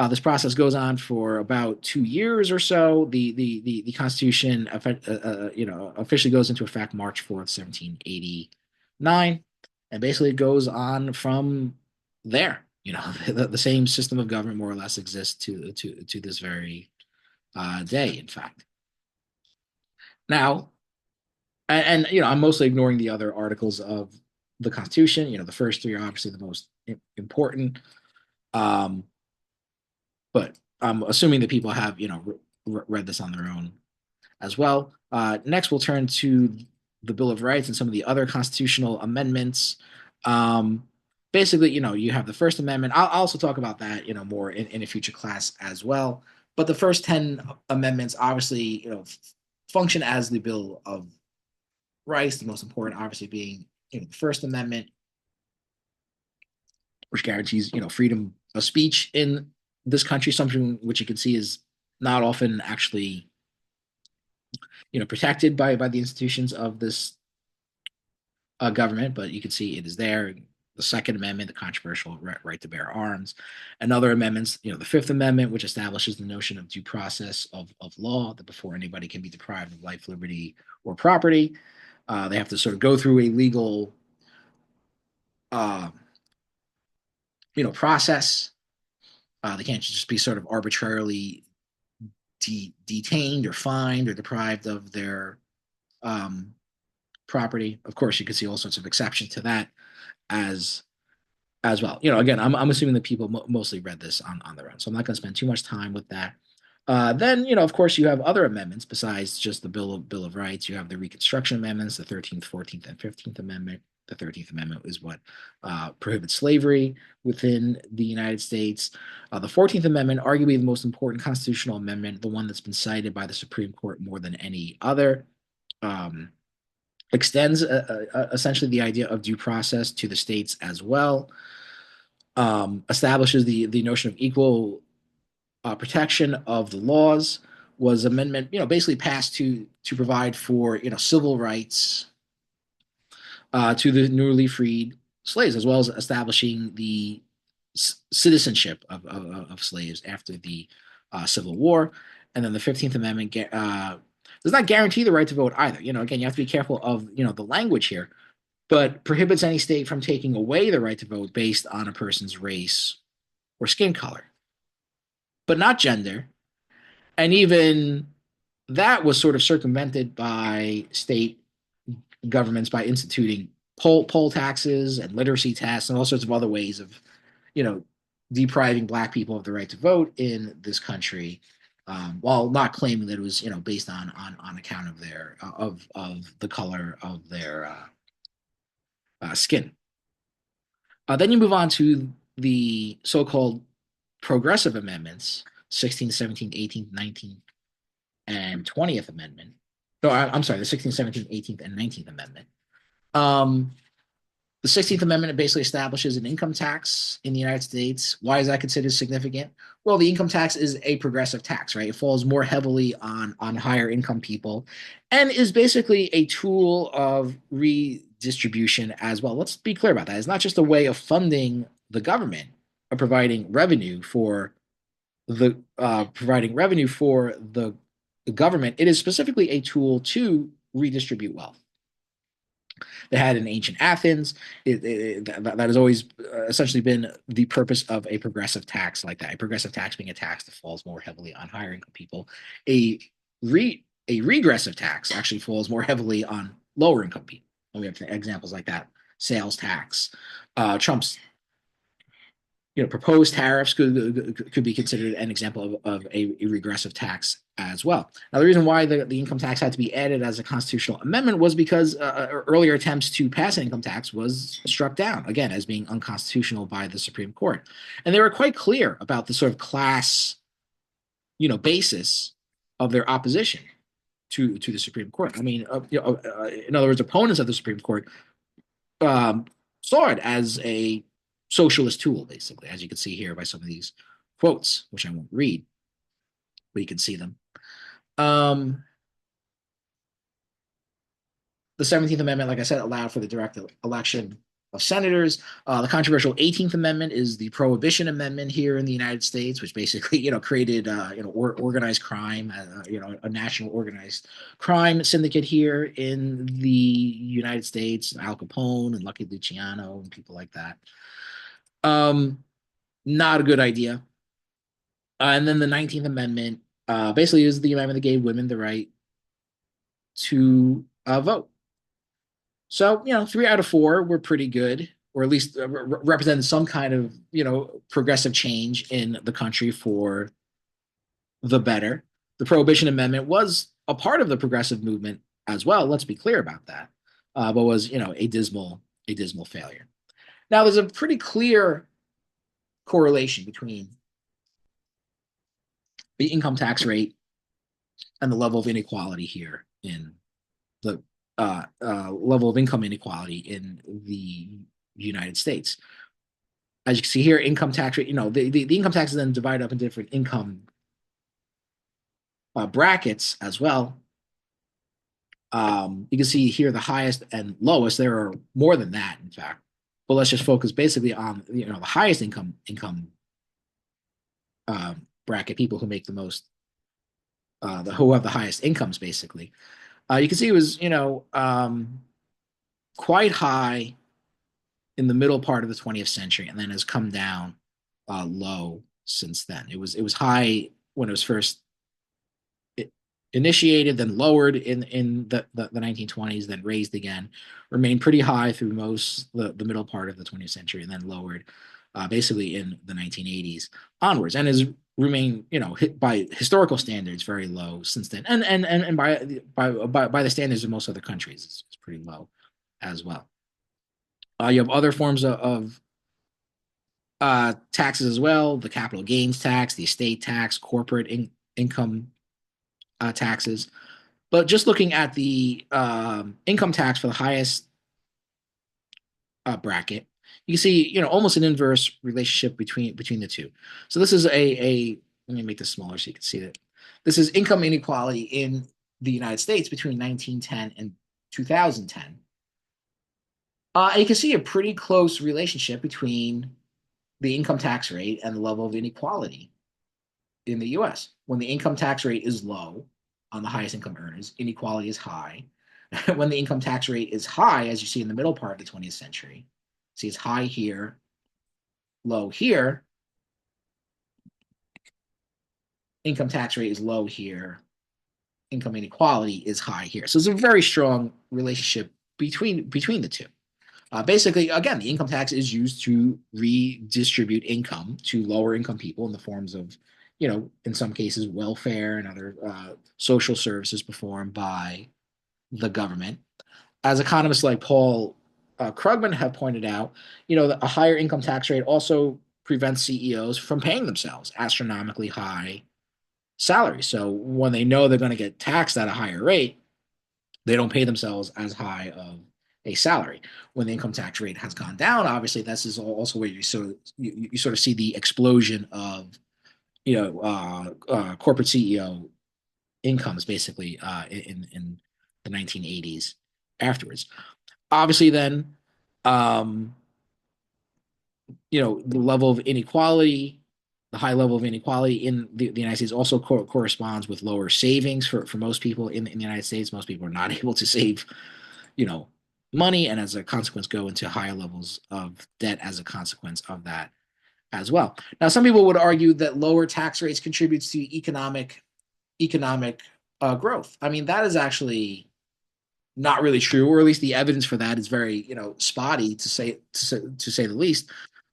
this process goes on for about 2 years or so. The Constitution officially goes into effect March 4th, 1789, and basically it goes on from there. The same system of government more or less exists to this very day, in fact. Now, and I'm mostly ignoring the other articles of the Constitution. The first three are obviously the most important, but I'm assuming that people have read this on their own as well. Next, we'll turn to the Bill of Rights and some of the other constitutional amendments. Basically, you have the First Amendment. I'll also talk about that, more in a future class as well. But the first 10 amendments obviously, function as the Bill of Rights. The most important, obviously, being the First Amendment, which guarantees freedom of speech in this country, something which you can see is not often actually protected by the institutions of this government, but you can see it is there. The Second Amendment, the controversial right to bear arms, and other amendments, the Fifth Amendment, which establishes the notion of due process of law, that before anybody can be deprived of life, liberty, or property, they have to sort of go through a legal uh, process. They can't just be sort of arbitrarily detained or fined or deprived of their um, property. Of course, you could see all sorts of exceptions to that as as well. Again, I'm assuming that people mostly read this on their own, so I'm not going to spend too much time with that. Then, of course, you have other amendments besides just the Bill of Rights. You have the Reconstruction Amendments, the 13th, 14th, and 15th Amendment. The 13th Amendment is what prohibits slavery within the United States. The 14th Amendment, arguably the most important constitutional amendment, the one that's been cited by the Supreme Court more than any other, um, extends essentially the idea of due process to the states as well. Establishes the notion of equal protection of the laws. Was amendment basically passed to provide for civil rights to the newly freed slaves, as well as establishing the citizenship of slaves after the Civil War. And then the 15th Amendment does not guarantee the right to vote either. Again, you have to be careful of the language here, but prohibits any state from taking away the right to vote based on a person's race or skin color, but not gender. And even that was sort of circumvented by state governments by instituting poll taxes and literacy tests and all sorts of other ways of, you know, depriving black people of the right to vote in this country, while not claiming that it was, based on account of their of the color of their skin. Then you move on to the so-called progressive amendments, 16th, 17th, 18th, 19th, and 20th Amendment. No, I'm sorry, the 16th, 17th, 18th, and 19th Amendment. Um, the 16th Amendment basically establishes an income tax in the United States. Why is that considered significant? Well, the income tax is a progressive tax, right? It falls more heavily on higher income people and is basically a tool of redistribution as well. Let's be clear about that. It's not just a way of funding the government or providing revenue for the government. It is specifically a tool to redistribute wealth. They had in ancient Athens. That has always essentially been the purpose of a progressive tax like that. A progressive tax being a tax that falls more heavily on higher income people. A regressive tax actually falls more heavily on lower income people. And we have examples like that. Sales tax. Trump's proposed tariffs could be considered an example of a regressive tax as well. Now, the reason why the income tax had to be added as a constitutional amendment was because earlier attempts to pass an income tax was struck down, again, as being unconstitutional by the Supreme Court. And they were quite clear about the sort of class, basis of their opposition to the Supreme Court. I mean, in other words, opponents of the Supreme Court saw it as a socialist tool, basically, as you can see here by some of these quotes, which I won't read, but you can see them. The 17th Amendment, like I said, allowed for the direct election of senators. The controversial 18th Amendment is the Prohibition Amendment here in the United States, which basically, created, organized crime, a national organized crime syndicate here in the United States, Al Capone and Lucky Luciano and people like that. Not a good idea. And then the 19th Amendment basically is the amendment that gave women the right to vote. So, 3 out of 4 were pretty good, or at least represented some kind of, progressive change in the country for the better. The Prohibition Amendment was a part of the progressive movement as well. Let's be clear about that, but was, a dismal failure. Now, there's a pretty clear correlation between the income tax rate and the level of inequality here in the level of income inequality in the United States. As you can see here, income tax rate, the income tax is then divided up into different income brackets as well. You can see here the highest and lowest. There are more than that, in fact. But let's just focus basically on the highest income bracket, people who make the most, who have the highest incomes, basically. You can see it was quite high in the middle part of the 20th century, and then has come down low since then. It was high when it was first initiated, then lowered in the 1920s, then raised again, remained pretty high through most the middle part of the 20th century, and then lowered basically in the 1980s onwards, and has remained, hit by historical standards very low since then, and by the standards of most other countries, it's pretty low as well. You have other forms of taxes as well: the capital gains tax, the estate tax, corporate income taxes. But just looking at the income tax for the highest bracket, you can see, almost an inverse relationship between the two. So this is a let me make this smaller so you can see that. This is income inequality in the United States between 1910 and 2010. And you can see a pretty close relationship between the income tax rate and the level of inequality in the US. When the income tax rate is low on the highest income earners, inequality is high. When the income tax rate is high, as you see in the middle part of the 20th century, see it's high here, low here, income tax rate is low here, income inequality is high here. So there's a very strong relationship between the two. Basically, again, the income tax is used to redistribute income to lower income people in the forms of, in some cases, welfare and other social services performed by the government. As economists like Paul Krugman have pointed out, a higher income tax rate also prevents CEOs from paying themselves astronomically high salaries. So when they know they're going to get taxed at a higher rate, they don't pay themselves as high of a salary. When the income tax rate has gone down, obviously this is also where you sort of see the explosion of corporate CEO incomes, basically in the 1980s afterwards. Obviously, then um, the level of inequality, the high level of inequality in the United States also corresponds with lower savings for most people in the United States. Most people are not able to save, you know, money, and as a consequence, go into higher levels of debt as a consequence of that as well. Now, some people would argue that lower tax rates contributes to economic growth. I mean, that is actually not really true, or at least the evidence for that is very, spotty to say the least.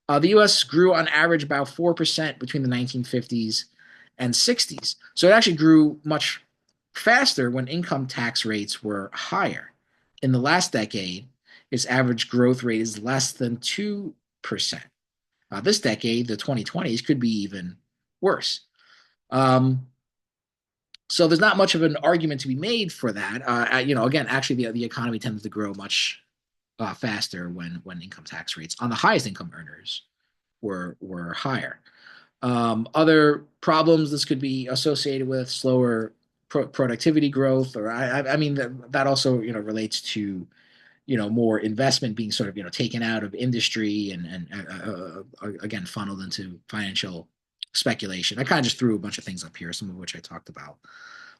The U.S. grew on average about 4% between the 1950s and 60s. So it actually grew much faster when income tax rates were higher. In the last decade, its average growth rate is less than 2%. This decade, the 2020s, could be even worse. Um, so there's not much of an argument to be made for that. Again, actually, the economy tends to grow much faster when income tax rates on the highest income earners were higher. Other problems this could be associated with: slower productivity growth, or I mean that also relates to more investment being sort of taken out of industry and again funneled into financial speculation. I kind of just threw a bunch of things up here, some of which I talked about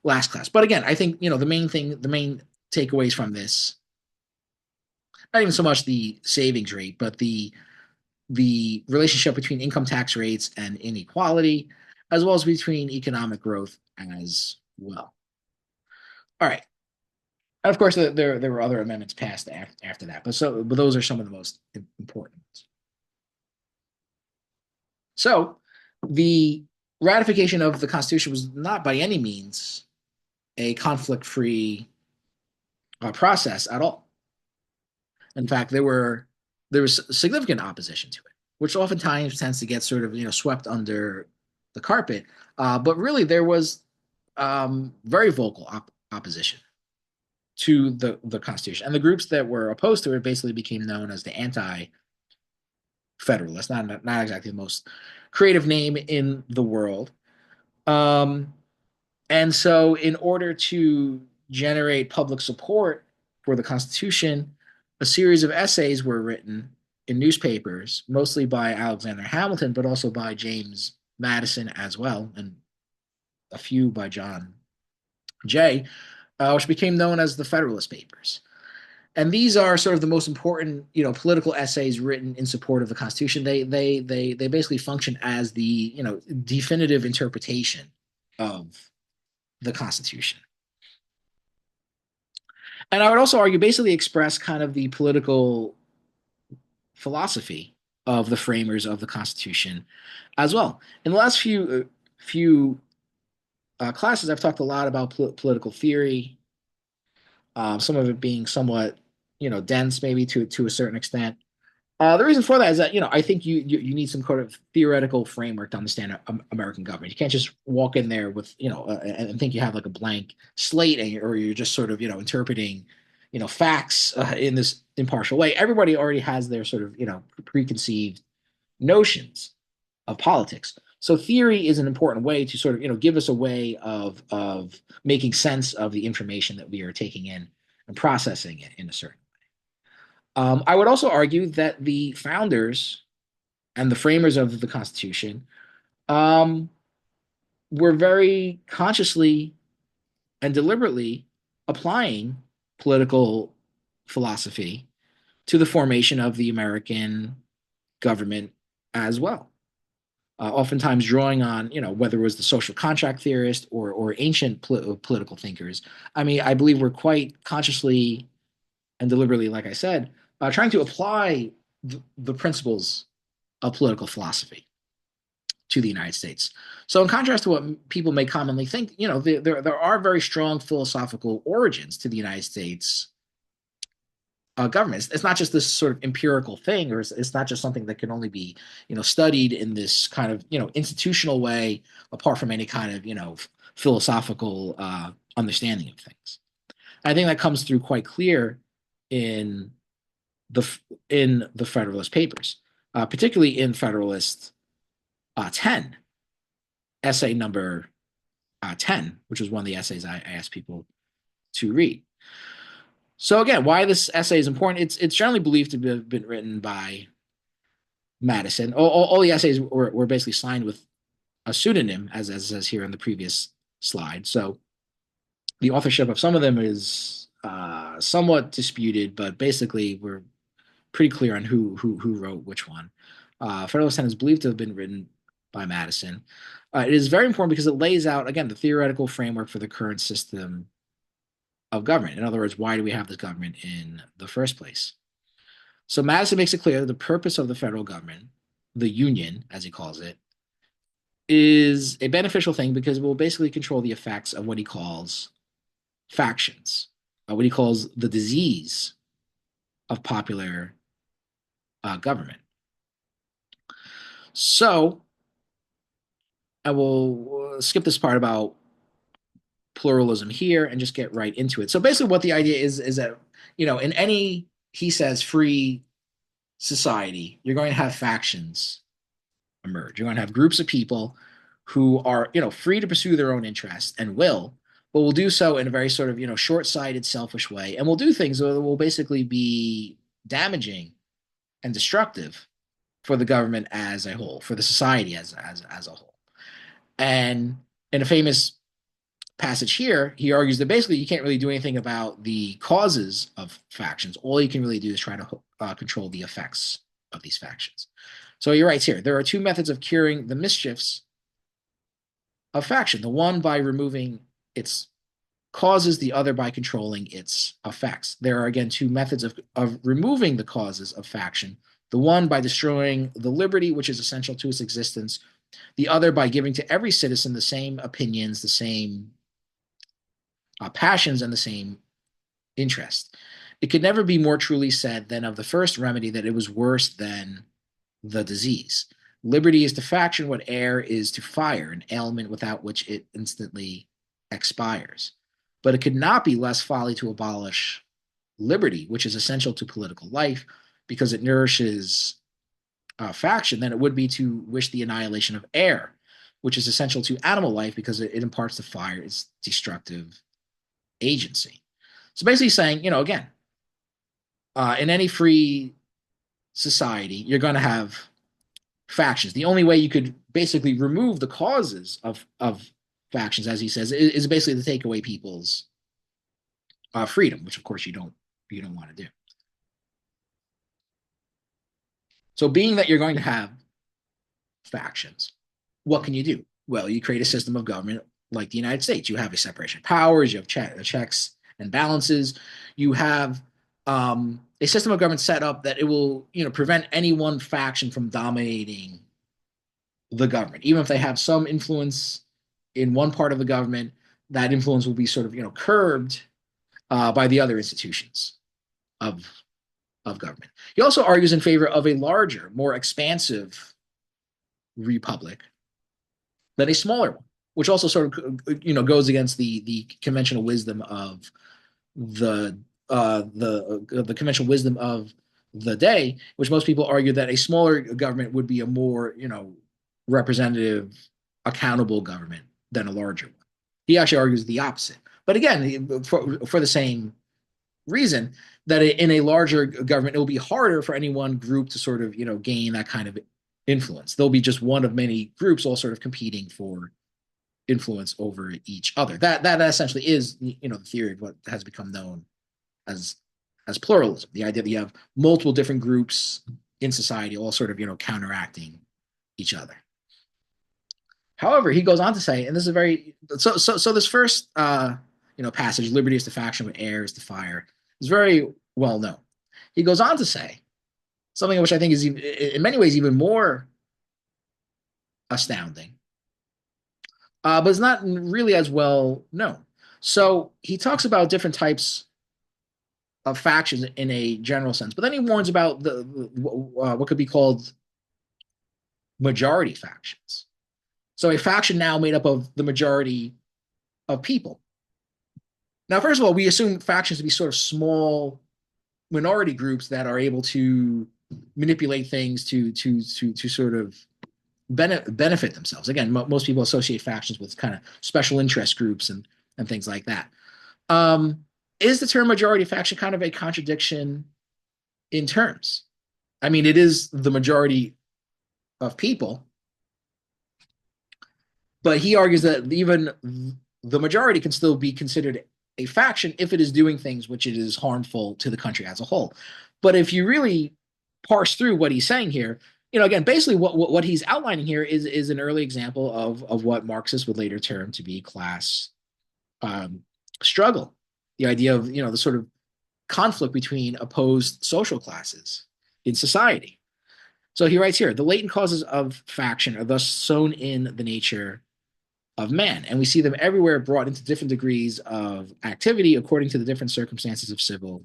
last class. But again, I think the main takeaways from this, not even so much the savings rate, but the relationship between income tax rates and inequality, as well as between economic growth as well. All right. And of course, there were other amendments passed after that, but those are some of the most important ones. So the ratification of the Constitution was not by any means a conflict-free process at all. In fact, there was significant opposition to it, which oftentimes tends to get sort of swept under the carpet. But really, there was very vocal opposition to the Constitution, and the groups that were opposed to it basically became known as the anti-federalists. Not exactly the most creative name in the world. Um, and so, in order to generate public support for the Constitution, a series of essays were written in newspapers, mostly by Alexander Hamilton, but also by James Madison as well, and a few by John Jay, which became known as the Federalist Papers. And these are sort of the most important, political essays written in support of the Constitution. They basically function as the, definitive interpretation of the Constitution. And I would also argue basically express kind of the political philosophy of the framers of the Constitution as well. In the last few classes, I've talked a lot about political theory, some of it being somewhat, dense maybe to a certain extent. The reason for that is that I think you need some kind of theoretical framework to understand American government. You can't just walk in there with and think you have like a blank slate, or you're just sort of interpreting facts in this impartial way. Everybody already has their sort of preconceived notions of politics. So theory is an important way to sort of give us a way of making sense of the information that we are taking in and processing it in a certain. I would also argue that the founders and the framers of the Constitution um, were very consciously and deliberately applying political philosophy to the formation of the American government as well. Oftentimes drawing on, whether it was the social contract theorist or ancient political thinkers. I mean, I believe we're quite consciously and deliberately, like I said, trying to apply the principles of political philosophy to the United States. So, in contrast to what people may commonly think, there are very strong philosophical origins to the United States government. It's not just this sort of empirical thing, or it's not just something that can only be, studied in this kind of, institutional way, apart from any kind of, philosophical understanding of things. I think that comes through quite clear in the Federalist Papers, particularly in Federalist 10, essay number 10, which was one of the essays I asked people to read. So again, why this essay is important? It's generally believed to have been written by Madison. All the essays were basically signed with a pseudonym, as says here in the previous slide. So the authorship of some of them is somewhat disputed, but basically we're pretty clear on who wrote which one. Federalist 10 is believed to have been written by Madison. It is very important because it lays out, again, the theoretical framework for the current system of government. In other words, why do we have this government in the first place? So Madison makes it clear that the purpose of the federal government, the union, as he calls it, is a beneficial thing because it will basically control the effects of what he calls factions, what he calls the disease of popular government. So I will skip this part about pluralism here and just get right into it. So basically what the idea is that, in any, he says, free society, you're going to have factions emerge. You're going to have groups of people who are, free to pursue their own interests and but will do so in a very sort of, short-sighted, selfish way, and will do things that will basically be damaging and destructive for the government as a whole, for the society as a whole. And in a famous passage here, he argues that basically you can't really do anything about the causes of factions. All you can really do is try to control the effects of these factions. So he writes here, there are two methods of curing the mischiefs of faction. The one by removing its causes, the other by controlling its effects. There are, again, two methods of removing the causes of faction. The one by destroying the liberty which is essential to its existence. The other by giving to every citizen the same opinions, the same passions, and the same interest. It could never be more truly said than of the first remedy that it was worse than the disease. Liberty is to faction what air is to fire, an ailment without which it instantly expires. But it could not be less folly to abolish liberty, which is essential to political life, because it nourishes faction, than it would be to wish the annihilation of air, which is essential to animal life, because it imparts to fire its destructive agency. So basically saying, again, in any free society, you're going to have factions. The only way you could basically remove the causes of factions, as he says, is basically to take away people's freedom, which of course you don't you don't want to do. So, being that you're going to have factions, what can you do? Well, you create a system of government like the United States. You have a separation of powers, you have checks and balances, you have a system of government set up that it will, prevent any one faction from dominating the government. Even if they have some influence in one part of the government, that influence will be sort of, curbed by the other institutions of government. He also argues in favor of a larger, more expansive republic than a smaller one, which also sort of goes against the conventional wisdom of the conventional wisdom of the day, which most people argue that a smaller government would be a more representative, accountable government than a larger one. He actually argues the opposite. But again, for the same reason, that in a larger government, it will be harder for any one group to sort of, gain that kind of influence. There'll be just one of many groups all sort of competing for influence over each other. That essentially is, the theory of what has become known as pluralism. The idea that you have multiple different groups in society all sort of, counteracting each other. However, he goes on to say, and this is very so this first passage, liberty is to faction, but air is to fire, is very well known. He goes on to say something which I think is in many ways even more astounding, but it's not really as well known. So he talks about different types of factions in a general sense, but then he warns about what could be called majority factions. So a faction now made up of the majority of people. Now, first of all, we assume factions to be sort of small minority groups that are able to manipulate things to sort of benefit themselves. Again, most people associate factions with kind of special interest groups and things like that. Is the term majority faction kind of a contradiction in terms? I mean, it is the majority of people, but he argues that even the majority can still be considered a faction if it is doing things which it is harmful to the country as a whole. But if you really parse through what he's saying here, again, basically what he's outlining here is an early example of what Marxists would later term to be class struggle. The idea of, the sort of conflict between opposed social classes in society. So he writes here, the latent causes of faction are thus sown in the nature of man, and we see them everywhere brought into different degrees of activity according to the different circumstances of civil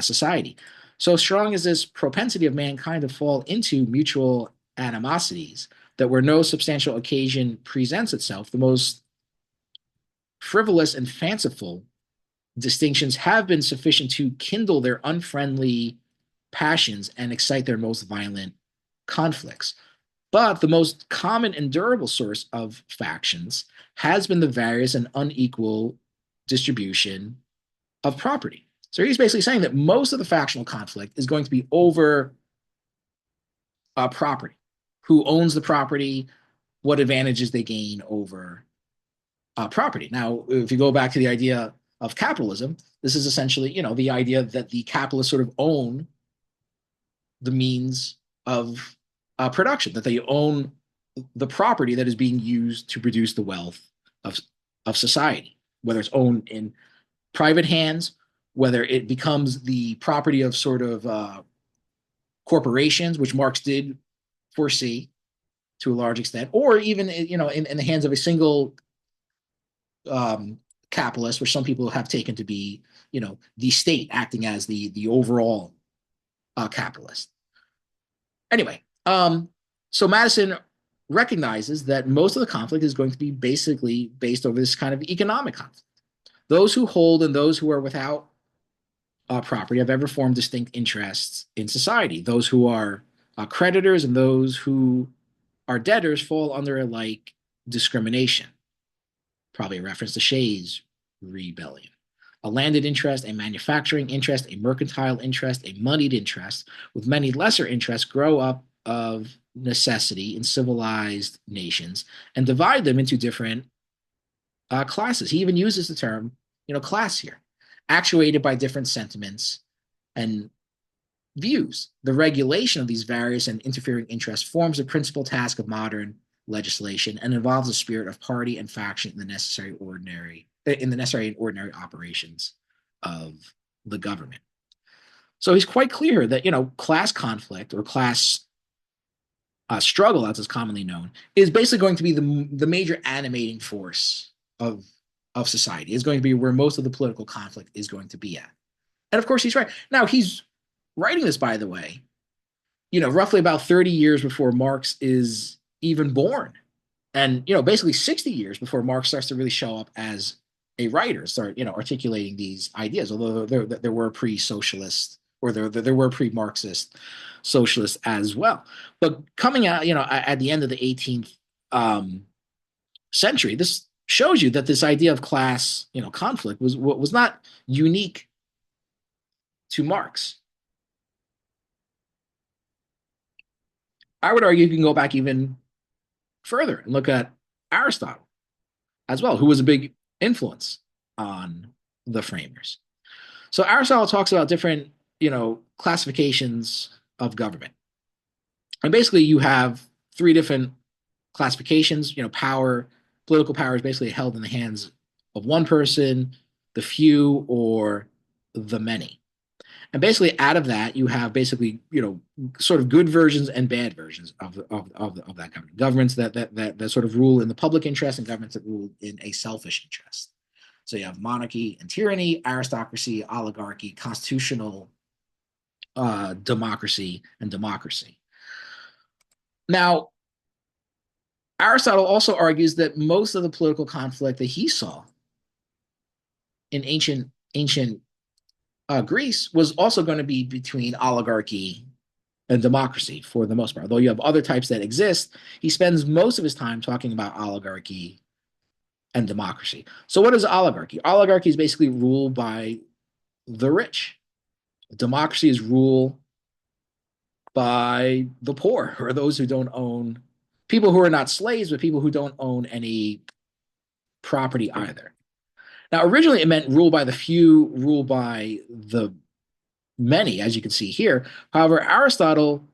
society. So strong is this propensity of mankind to fall into mutual animosities that where no substantial occasion presents itself, the most frivolous and fanciful distinctions have been sufficient to kindle their unfriendly passions and excite their most violent conflicts. But the most common and durable source of factions has been the various and unequal distribution of property. So he's basically saying that most of the factional conflict is going to be over property. Who owns the property? What advantages they gain over property. Now, if you go back to the idea of capitalism, this is essentially, the idea that the capitalists sort of own the means of production, that they own the property that is being used to produce the wealth of society, whether it's owned in private hands, whether it becomes the property of sort of corporations, which Marx did foresee to a large extent, or even in the hands of a single capitalist, which some people have taken to be the state acting as the overall capitalist. Anyway, so Madison recognizes that most of the conflict is going to be basically based over this kind of economic conflict. Those who hold and those who are without property have ever formed distinct interests in society. Those who are creditors and those who are debtors fall under a like discrimination. Probably a reference to Shays' Rebellion. A landed interest, a manufacturing interest, a mercantile interest, a moneyed interest, with many lesser interests grow up of necessity in civilized nations and divide them into different classes. He even uses the term, class here, actuated by different sentiments and views. The regulation of these various and interfering interests forms the principal task of modern legislation and involves a spirit of party and faction in the necessary and ordinary operations of the government. So he's quite clear that class conflict or class struggle, as is commonly known, is basically going to be the major animating force of society. Is going to be where most of the political conflict is going to be at. And of course, he's right. Now he's writing this, by the way, roughly about 30 years before Marx is even born. And, basically 60 years before Marx starts to really show up as a writer, start, articulating these ideas, although there were pre-socialist or there were pre-Marxist socialists as well. But coming out, at the end of the 18th century, this shows you that this idea of class, conflict was not unique to Marx. I would argue you can go back even further and look at Aristotle as well, who was a big influence on the framers. So Aristotle talks about different, classifications of government. And basically you have three different classifications. Political power is basically held in the hands of one person, the few, or the many. And basically out of that, you have basically, sort of good versions and bad versions of that government. Governments that sort of rule in the public interest and governments that rule in a selfish interest. So you have monarchy and tyranny, aristocracy, oligarchy, constitutional democracy, and democracy. Now, Aristotle also argues that most of the political conflict that he saw in ancient Greece was also going to be between oligarchy and democracy for the most part. Though you have other types that exist, he spends most of his time talking about oligarchy and democracy. So what is oligarchy? Oligarchy is basically rule by the rich. Democracy is rule by the poor, or those who don't own, people who are not slaves, but people who don't own any property either. Now, originally it meant rule by the few, rule by the many, as you can see here. However, Aristotle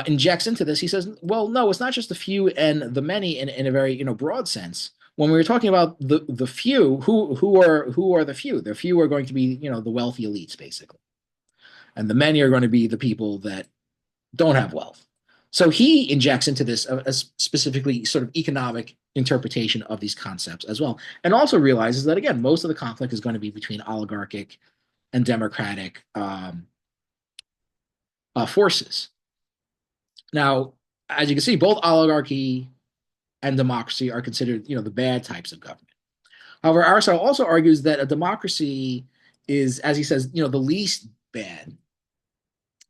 injects into this. He says, well, no, it's not just the few and the many in a very broad sense. When we were talking about the few, who are the few? The few are going to be the wealthy elites, basically, and the many are going to be the people that don't have wealth. So he injects into this a specifically sort of economic interpretation of these concepts as well, and also realizes that, again, most of the conflict is going to be between oligarchic and democratic forces. Now, as you can see, both oligarchy and democracy are considered, the bad types of government. However, Aristotle also argues that a democracy is, as he says, the least bad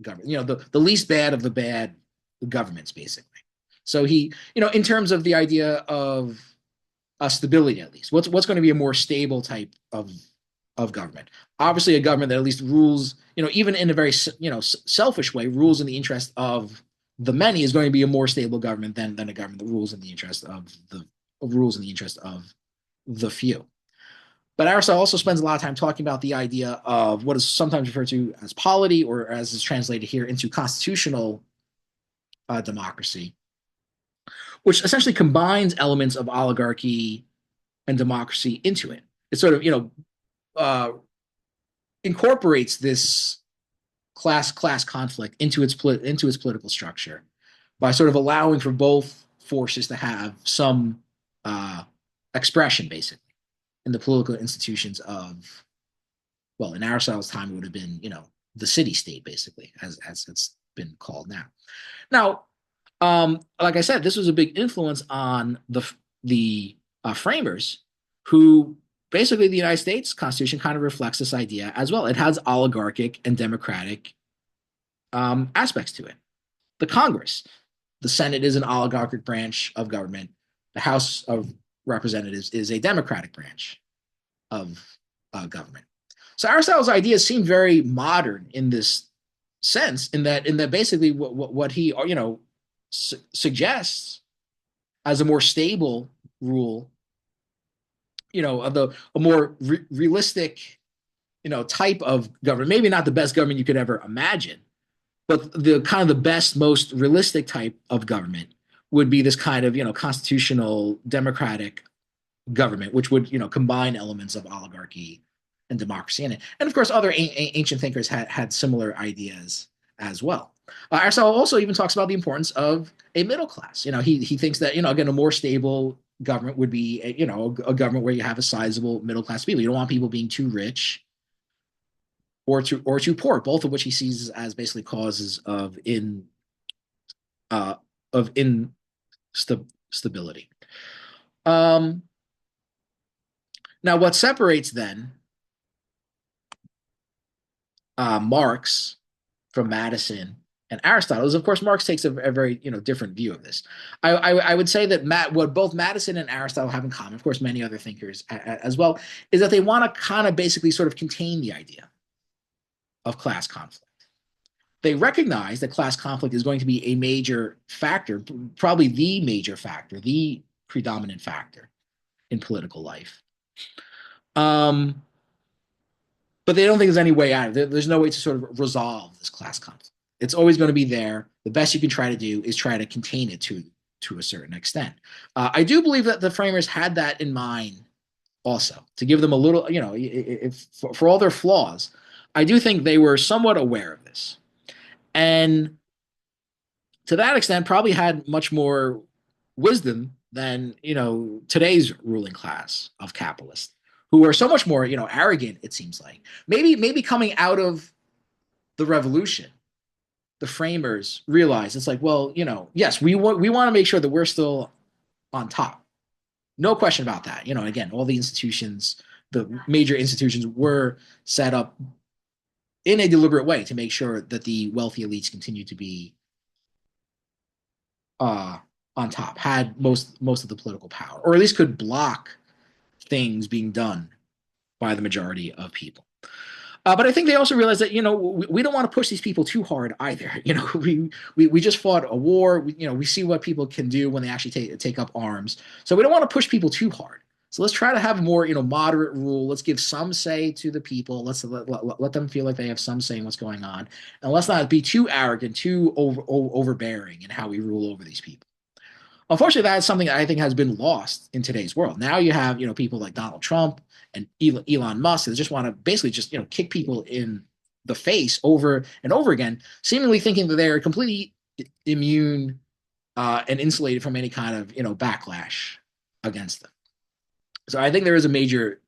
government, the least bad of the bad governments, basically. So he, in terms of the idea of stability, at least, what's going to be a more stable type of government? Obviously, a government that at least rules, even in a very, selfish way, rules in the interest of the many is going to be a more stable government than a government that rules in the interest of the few. But Aristotle also spends a lot of time talking about the idea of what is sometimes referred to as polity, or as is translated here into constitutional democracy, which essentially combines elements of oligarchy and democracy into it. It sort of, incorporates this class conflict into its political structure by sort of allowing for both forces to have some expression, basically, in the political institutions of, well, in Aristotle's time, it would have been, the city-state, basically, as it's been called now. Now, like I said, this was a big influence on the framers, who basically the United States Constitution kind of reflects this idea as well. It has oligarchic and democratic aspects to it. The Congress, the Senate is an oligarchic branch of government. The House of Representatives is a democratic branch of government. So Aristotle's ideas seem very modern in this sense, in that basically what he suggests as a more stable rule, a more realistic type of government, maybe not the best government you could ever imagine, but the kind of the best, most realistic type of government would be this kind of constitutional democratic government, which would combine elements of oligarchy and democracy in it. And of course, other ancient thinkers had similar ideas as well. Aristotle also even talks about the importance of a middle class. He thinks that again a more stable government would be a government where you have a sizable middle class people. You don't want people being too rich or too poor, both of which he sees as basically causes uh, of instability. Um, Now, what separates then Marx from Madison and Aristotle is, of course, Marx takes a very different view of this. I would say that what both Madison and Aristotle have in common, of course, many other thinkers as well, is that they want to kind of basically sort of contain the idea of class conflict. They recognize that class conflict is going to be a major factor, probably the major factor, the predominant factor in political life. Um, but they don't think there's any way out of it. There's no way to sort of resolve this class conflict. It's always going to be there. The best you can try to do is try to contain it to a certain extent. I do believe that the framers had that in mind also, to give them a little, if for all their flaws. I do think they were somewhat aware of this. And to that extent, probably had much more wisdom than today's ruling class of capitalists, who are so much more arrogant. It seems like maybe coming out of the revolution, the framers realized it's like, well, yes, we want to make sure that we're still on top, no question about that. Again, all the institutions, the major institutions, were set up in a deliberate way to make sure that the wealthy elites continue to be on top, had most of the political power, or at least could block things being done by the majority of people. But I think they also realize that we don't want to push these people too hard either. We just fought a war. We see what people can do when they actually take up arms. So we don't want to push people too hard. So let's try to have a more moderate rule. Let's give some say to the people. Let's let them feel like they have some say in what's going on, and let's not be too arrogant, too overbearing in how we rule over these people. Unfortunately, that's something that I think has been lost in today's world. Now you have people like Donald Trump and Elon Musk that just want to basically just kick people in the face over and over again, seemingly thinking that they're completely immune and insulated from any kind of backlash against them. So I think there is a major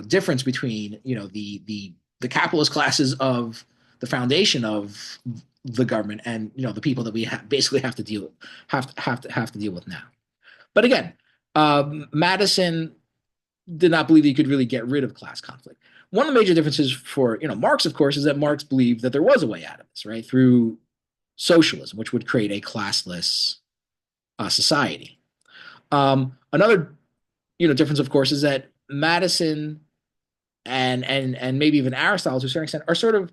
difference between the capitalist classes of the foundation of the government and the people that we basically have to deal with now. But again, Madison did not believe that you could really get rid of class conflict. One of the major differences for Marx, of course, is that Marx believed that there was a way out of this, right, through socialism, which would create a classless society. Another difference, of course, is that Madison and maybe even Aristotle to a certain extent are sort of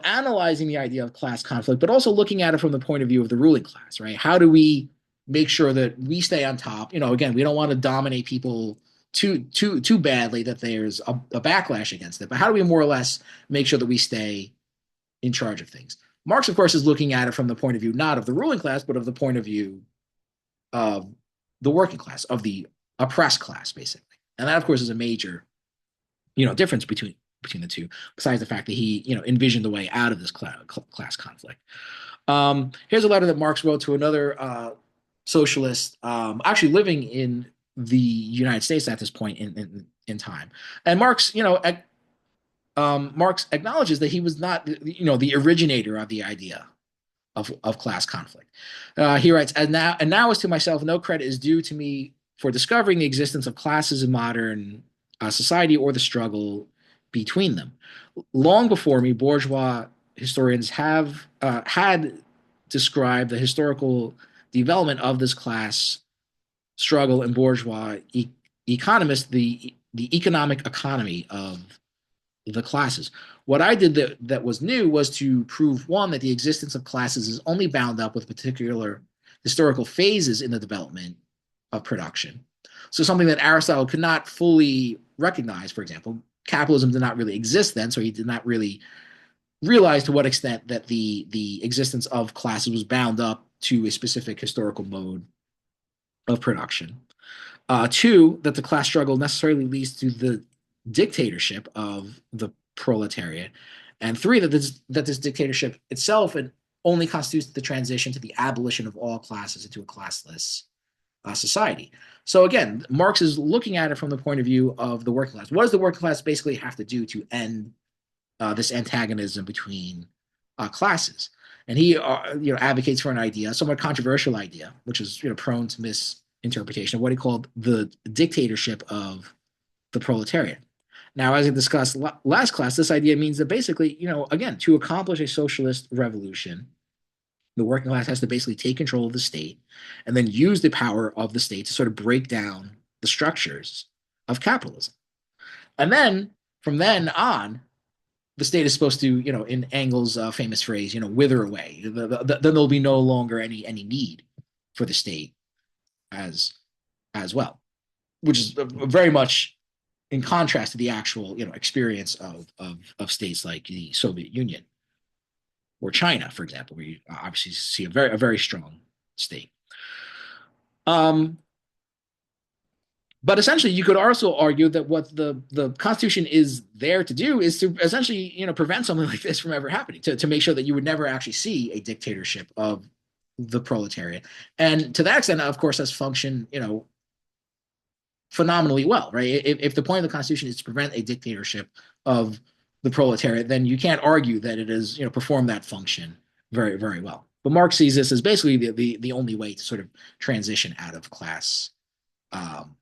analyzing the idea of class conflict, but also looking at it from the point of view of the ruling class, right? How do we make sure that we stay on top? Again, we don't want to dominate people too badly that there's a backlash against it, but how do we more or less make sure that we stay in charge of things? Marx, of course, is looking at it from the point of view not of the ruling class, but of the point of view of the working class, of the oppressed class, basically. And that, of course, is a major difference between the two, besides the fact that he envisioned the way out of this class conflict. Here's a letter that Marx wrote to another socialist, actually living in the United States at this point in time. And Marx, Marx acknowledges that he was not, the originator of the idea of class conflict. He writes, and now as to myself, no credit is due to me for discovering the existence of classes in modern society or the struggle between them. Long before me, bourgeois historians have had described the historical development of this class struggle, and bourgeois economists the economic economy of the classes. What I did that was new was to prove, one, that the existence of classes is only bound up with particular historical phases in the development of production. So something that Aristotle could not fully recognize, for example, capitalism did not really exist then, so he did not really realize to what extent that the existence of classes was bound up to a specific historical mode of production. Two, that the class struggle necessarily leads to the dictatorship of the proletariat. And three, that this dictatorship itself and only constitutes the transition to the abolition of all classes into a classless society. So again, Marx is looking at it from the point of view of the working class. What does the working class basically have to do to end this antagonism between classes? And he, advocates for an idea, a somewhat controversial idea, which is prone to misinterpretation of what he called the dictatorship of the proletariat. Now, as I discussed last class, this idea means that basically, again, to accomplish a socialist revolution, the working class has to basically take control of the state and then use the power of the state to sort of break down the structures of capitalism. And then from then on, the state is supposed to, in Engels' famous phrase, wither away. Then there'll be no longer any need for the state as as well, which is very much in contrast to the actual, experience of states like the Soviet Union or China, for example, where you obviously see a very strong state. Um, but essentially, you could also argue that what the Constitution is there to do is to essentially, prevent something like this from ever happening, to make sure that you would never actually see a dictatorship of the proletariat. And to that extent, of course, has functioned, phenomenally well, right? If the point of the Constitution is to prevent a dictatorship of the proletariat, then you can't argue that it has, performed that function very, very well. But Marx sees this as basically the only way to sort of transition out of um,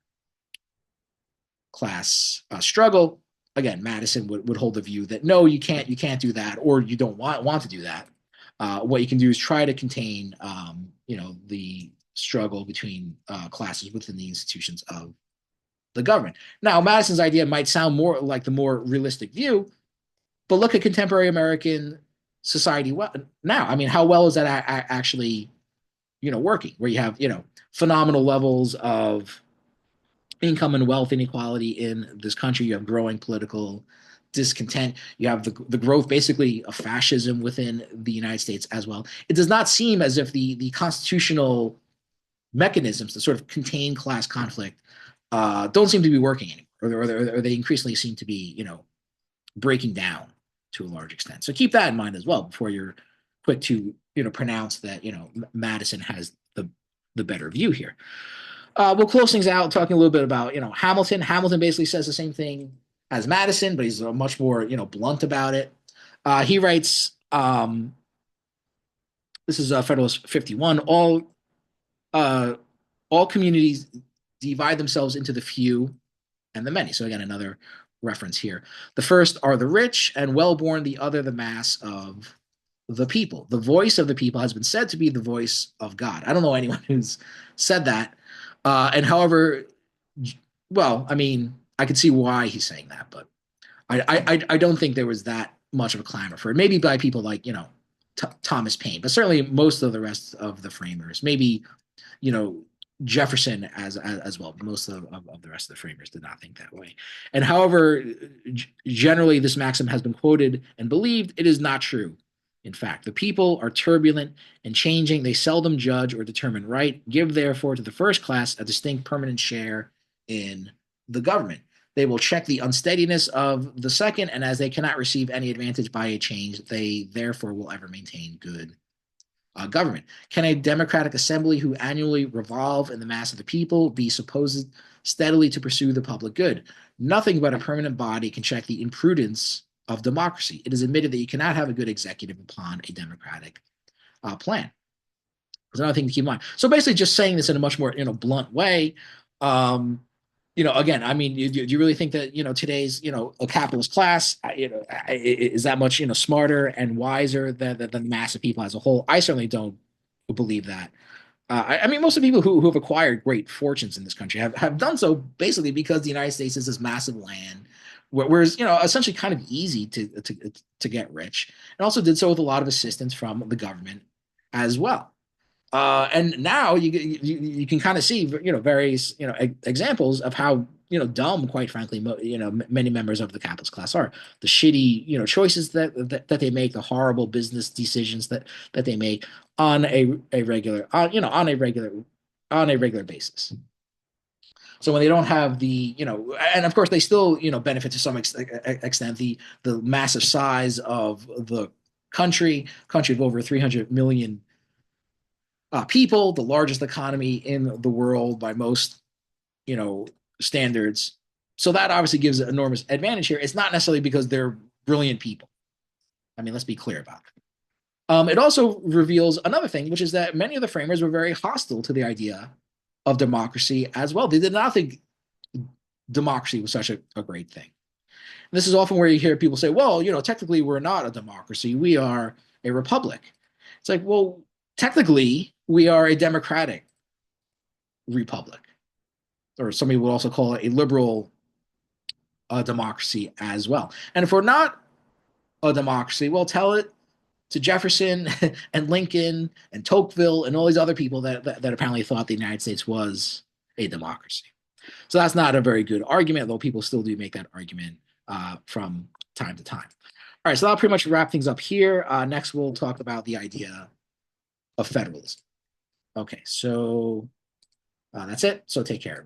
class struggle. Again, Madison would hold the view that no, you can't do that, or you don't want to do that. What you can do is try to contain, the struggle between classes within the institutions of the government. Now, Madison's idea might sound more like the more realistic view, but look at contemporary American society now. I mean, how well is that actually, working? Where you have, phenomenal levels of income and wealth inequality in this country. You have growing political discontent. You have the growth basically of fascism within the United States as well. It does not seem as if the constitutional mechanisms to sort of contain class conflict don't seem to be working anymore, or they increasingly seem to be, breaking down to a large extent. So keep that in mind as well before you're quick to, pronounce that, Madison has the better view here. We'll close things out talking a little bit about, Hamilton. Hamilton basically says the same thing as Madison, but he's much more, blunt about it. He writes, this is Federalist 51, uh, all communities divide themselves into the few and the many. So again, another reference here. The first are the rich and well-born, the other the mass of the people. The voice of the people has been said to be the voice of God. I don't know anyone who's said that. And however, well, I mean, I could see why he's saying that, but I don't think there was that much of a clamor for it. Maybe by people like, Thomas Paine, but certainly most of the rest of the framers, maybe, you know, Jefferson as well. Most of the rest of the framers did not think that way. And however, generally this maxim has been quoted and believed, it is not true. In fact, the people are turbulent and changing. They seldom judge or determine right. Give therefore to the first class a distinct permanent share in the government. They will check the unsteadiness of the second, and as they cannot receive any advantage by a change, they therefore will ever maintain good government. Can a democratic assembly who annually revolve in the mass of the people be supposed steadily to pursue the public good? Nothing but a permanent body can check the imprudence of democracy. It is admitted that you cannot have a good executive upon a democratic plan. There's another thing to keep in mind. So basically, just saying this in a much more blunt way. Again, I mean, do you really think that today's a capitalist class is that much smarter and wiser than the mass of people as a whole? I certainly don't believe that. I mean, most of the people who have acquired great fortunes in this country have done so basically because the United States is this massive land, where it's essentially kind of easy to get rich, and also did so with a lot of assistance from the government as well. And now you can kind of see various examples of how dumb, quite frankly, many members of the capitalist class are. The shitty, choices that they make, the horrible business decisions that they make on a regular, on a regular basis. So when they don't have and of course they still, benefit to some extent the massive size of the country of over 300 million people, the largest economy in the world by most, you know, standards. So that obviously gives an enormous advantage here. It's not necessarily because they're brilliant people. I mean, let's be clear about it. It also reveals another thing, which is that many of the framers were very hostile to the idea of democracy as well. They did not think democracy was such a great thing. And this is often where you hear people say, well, technically we're not a democracy. We are a republic. It's like, well, technically we are a democratic republic, or somebody would also call it a liberal democracy as well. And if we're not a democracy, well, tell it to Jefferson and Lincoln and Tocqueville and all these other people that apparently thought the United States was a democracy. So that's not a very good argument, though people still do make that argument from time to time. All right, so that'll pretty much wrap things up here. Next, we'll talk about the idea of federalism. Okay, so that's it. So take care.